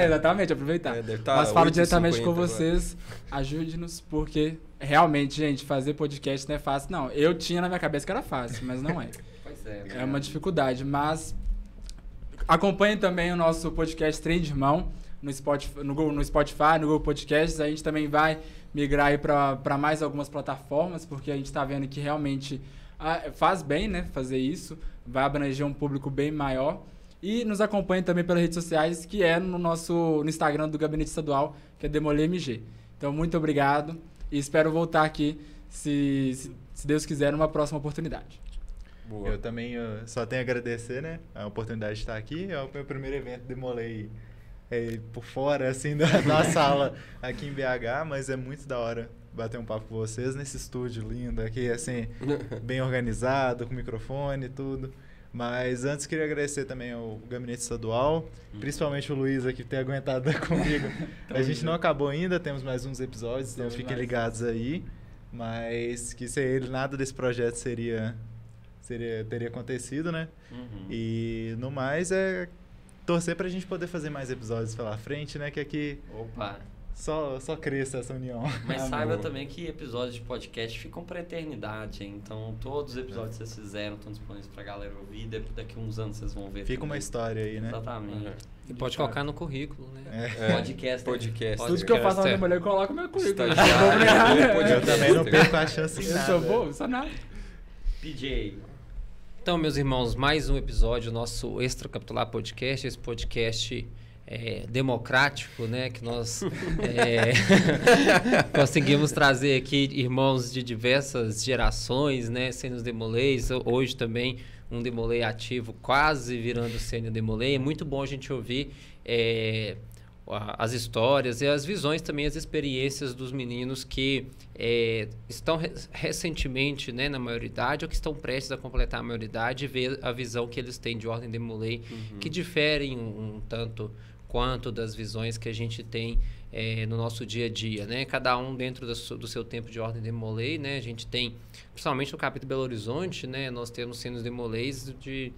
Exatamente, aproveitar. Mas falo diretamente com vocês, ajude-nos, porque realmente, gente, fazer podcast não é fácil. Não, eu tinha na minha cabeça que era fácil, mas não é. Pois é. É uma dificuldade, mas acompanhem também o nosso podcast Trem de Irmão no Spotify, no Google Podcasts. A gente também vai migrar aí para mais algumas plataformas, porque a gente está vendo que realmente faz bem, né, fazer isso, vai abranger um público bem maior. E nos acompanhem também pelas redes sociais, que é no Instagram do Gabinete Estadual, que é Demolei MG. Então, muito obrigado e espero voltar aqui, se Deus quiser, numa próxima oportunidade. Boa. Eu também só tenho a agradecer, né, a oportunidade de estar aqui. É o meu primeiro evento, Demolei por fora, assim, da sala aqui em BH, mas é muito da hora bater um papo com vocês nesse estúdio lindo aqui, assim, bem organizado, com microfone e tudo. Mas antes queria agradecer também ao Gabinete Estadual, principalmente o Luiz aqui por ter aguentado comigo. A gente não acabou ainda, temos mais uns episódios, então fiquem ligados aí. Mas que sem ele nada desse projeto teria acontecido, né? E no mais torcer pra gente poder fazer mais episódios pela frente, né? Que aqui só cresça essa união. Mas saiba também que episódios de podcast ficam pra eternidade, hein? Então todos os episódios que vocês fizeram estão disponíveis pra galera ouvir. Daqui a uns anos vocês vão ver. Fica também. uma história aí, né? Exatamente. E pode colocar no currículo, né? Podcast. Tudo que eu faço na mulher, eu coloco no meu currículo. Eu também não perco a chance em Eu nada. sou bom, sou nada. PJ. Então, meus irmãos, mais um episódio do nosso Extracapitular Podcast. Esse podcast democrático, né? Que nós conseguimos trazer aqui irmãos de diversas gerações, né? Sênior Demolês, hoje também um Demolê ativo, quase virando Sênior Demolê. É muito bom a gente ouvir as histórias e as visões também, as experiências dos meninos que estão recentemente, né, na maioridade ou que estão prestes a completar a maioridade e ver a visão que eles têm de Ordem Demolê, que diferem um tanto quanto das visões que a gente tem no nosso dia a dia, né? Cada um dentro do seu tempo de Ordem Demolê, né? A gente tem, principalmente no capítulo Belo Horizonte, né? Nós temos Sênior Demolês de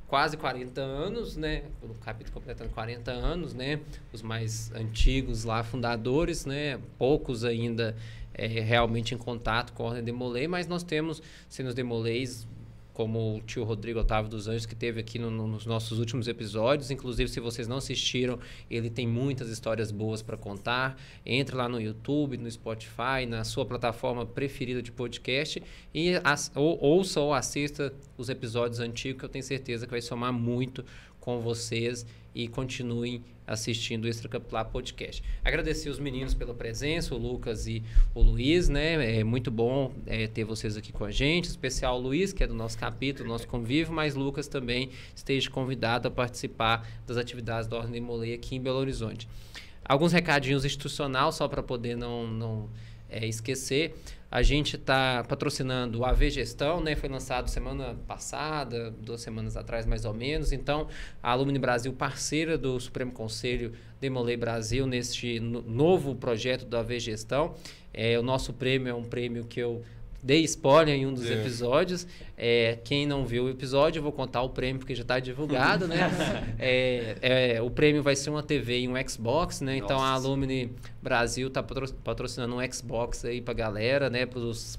quase 40 anos, né? O capítulo completando 40 anos, né? Os mais antigos lá, fundadores, né? Poucos ainda realmente em contato com a Ordem Demolê, mas nós temos Sênior Demolês, como o tio Rodrigo Otávio dos Anjos, que teve aqui nos nossos últimos episódios. Inclusive, se vocês não assistiram, ele tem muitas histórias boas para contar. Entre lá no YouTube, no Spotify, na sua plataforma preferida de podcast e ouça ou assista os episódios antigos, que eu tenho certeza que vai somar muito com vocês, e continuem assistindo o Extracapitular Podcast. Agradecer os meninos pela presença, o Lucas e o Luiz, né? É muito bom ter vocês aqui com a gente, em especial o Luiz, que é do nosso capítulo, do nosso convívio, mas Lucas também esteja convidado a participar das atividades da Ordem Demolê aqui em Belo Horizonte. Alguns recadinhos institucionais, só para poder não esquecer. A gente está patrocinando o AV Gestão, né? Foi lançado semana passada, 2 semanas atrás mais ou menos. Então, a Alumni Brasil, parceira do Supremo Conselho Demolê Brasil, neste novo projeto do AV Gestão. O nosso prêmio é um prêmio que eu dei spoiler em um dos episódios. Quem não viu o episódio, eu vou contar o prêmio porque já está divulgado, né? O prêmio vai ser uma TV e um Xbox, né? Então a Alumni Brasil está patrocinando um Xbox aí para a galera, né? Para os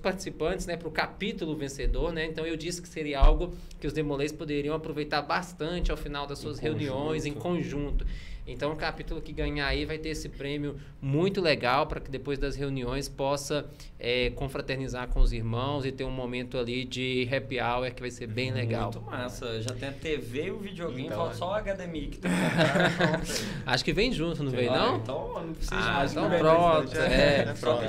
participantes, né? Para o capítulo vencedor, né? Então eu disse que seria algo que os Demolês poderiam aproveitar bastante ao final das suas reuniões em conjunto. Então, o capítulo que ganhar aí vai ter esse prêmio muito legal para que depois das reuniões possa confraternizar com os irmãos e ter um momento ali de happy hour que vai ser bem legal. Muito massa. Já tem a TV e o videogame, Então, falta só o HDMI que tem. Acho que vem junto, não vem não? Então não precisa mais. Então Não, pronto. pronto.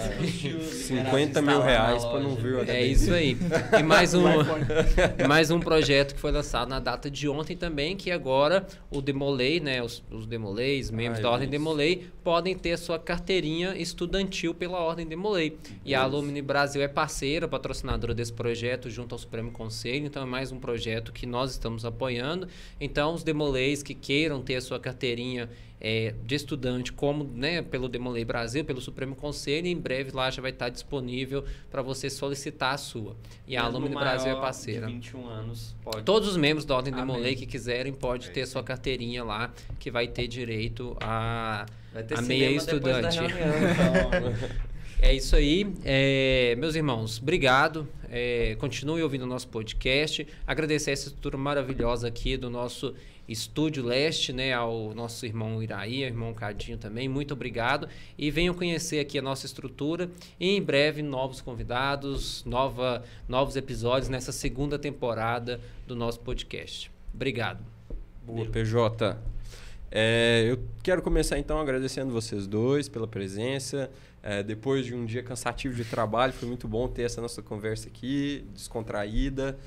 50 mil reais para não ver o HDMI. É isso aí. E mais um projeto que foi lançado na data de ontem também, que agora o Demolê, né, os Demolês, membros da Ordem Demolê, podem ter a sua carteirinha estudantil pela Ordem Demolê. E a Alumni Brasil é parceira, patrocinadora desse projeto junto ao Supremo Conselho, então é mais um projeto que nós estamos apoiando. Então, os Demolês que queiram ter a sua carteirinha de estudante, como, né, pelo Demolê Brasil, pelo Supremo Conselho, em breve lá já vai estar disponível para você solicitar a sua. E a Alumni Brasil é parceira. De 21 anos pode. Todos os membros da Ordem Demolê que quiserem pode ter sua carteirinha lá, que vai ter direito a meia estudante. É isso aí. Meus irmãos, obrigado. Continue ouvindo o nosso podcast. Agradecer essa estrutura maravilhosa aqui do nosso Estúdio Leste, né, ao nosso irmão Iraí, ao irmão Cadinho também. Muito obrigado. E venham conhecer aqui a nossa estrutura. E em breve, novos convidados, novos episódios nessa segunda temporada do nosso podcast. Obrigado. Boa, PJ. Eu quero começar então agradecendo vocês dois pela presença. Depois de um dia cansativo de trabalho, foi muito bom ter essa nossa conversa aqui, descontraída.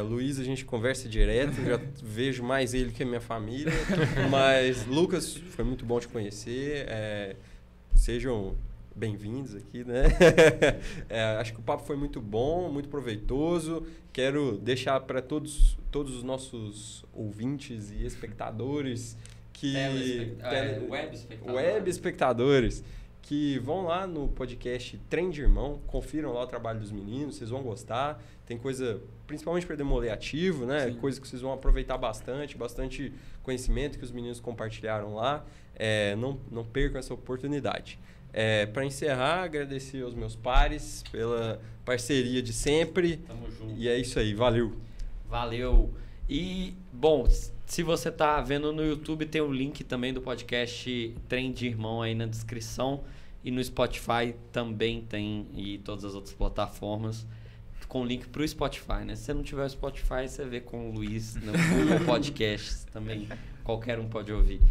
Luiz, a gente conversa direto, já vejo mais ele que a minha família. Mas, Lucas, foi muito bom te conhecer. Sejam bem-vindos aqui, né? Acho que o papo foi muito bom, muito proveitoso. Quero deixar para todos os nossos ouvintes e espectadores web espectadores que vão lá no podcast Trem de Irmão, confiram lá o trabalho dos meninos, vocês vão gostar. Tem coisa, principalmente para Demoler ativo, né? Sim. Coisa que vocês vão aproveitar bastante conhecimento que os meninos compartilharam lá. Não percam essa oportunidade. Para encerrar, agradecer aos meus pares pela parceria de sempre. Tamo junto. E é isso aí, valeu. Valeu. E, bom, se você tá vendo no YouTube, tem o link também do podcast Trem de Irmão aí na descrição. E no Spotify também tem, e todas as outras plataformas, com link pro Spotify, né? Se você não tiver o Spotify, você vê com o Luiz no Google Podcasts também. Qualquer um pode ouvir.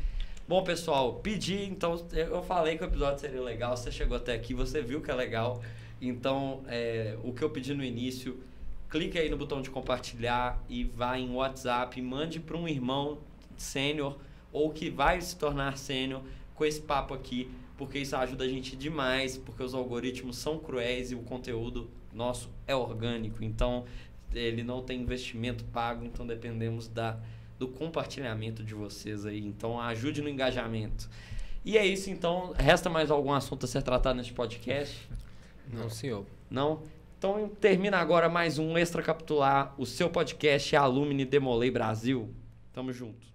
Bom, pessoal, então, eu falei que o episódio seria legal, você chegou até aqui, você viu que é legal. Então, o que eu pedi no início, clique aí no botão de compartilhar e vá em WhatsApp, mande para um irmão sênior ou que vai se tornar sênior com esse papo aqui, porque isso ajuda a gente demais, porque os algoritmos são cruéis e o conteúdo nosso é orgânico, então ele não tem investimento pago, então dependemos do compartilhamento de vocês aí, então ajude no engajamento. E é isso, então, resta mais algum assunto a ser tratado neste podcast? Não, senhor. Não? Então termina agora mais um Extra Capitular, o seu podcast Alumni Demolei Brasil. Tamo junto.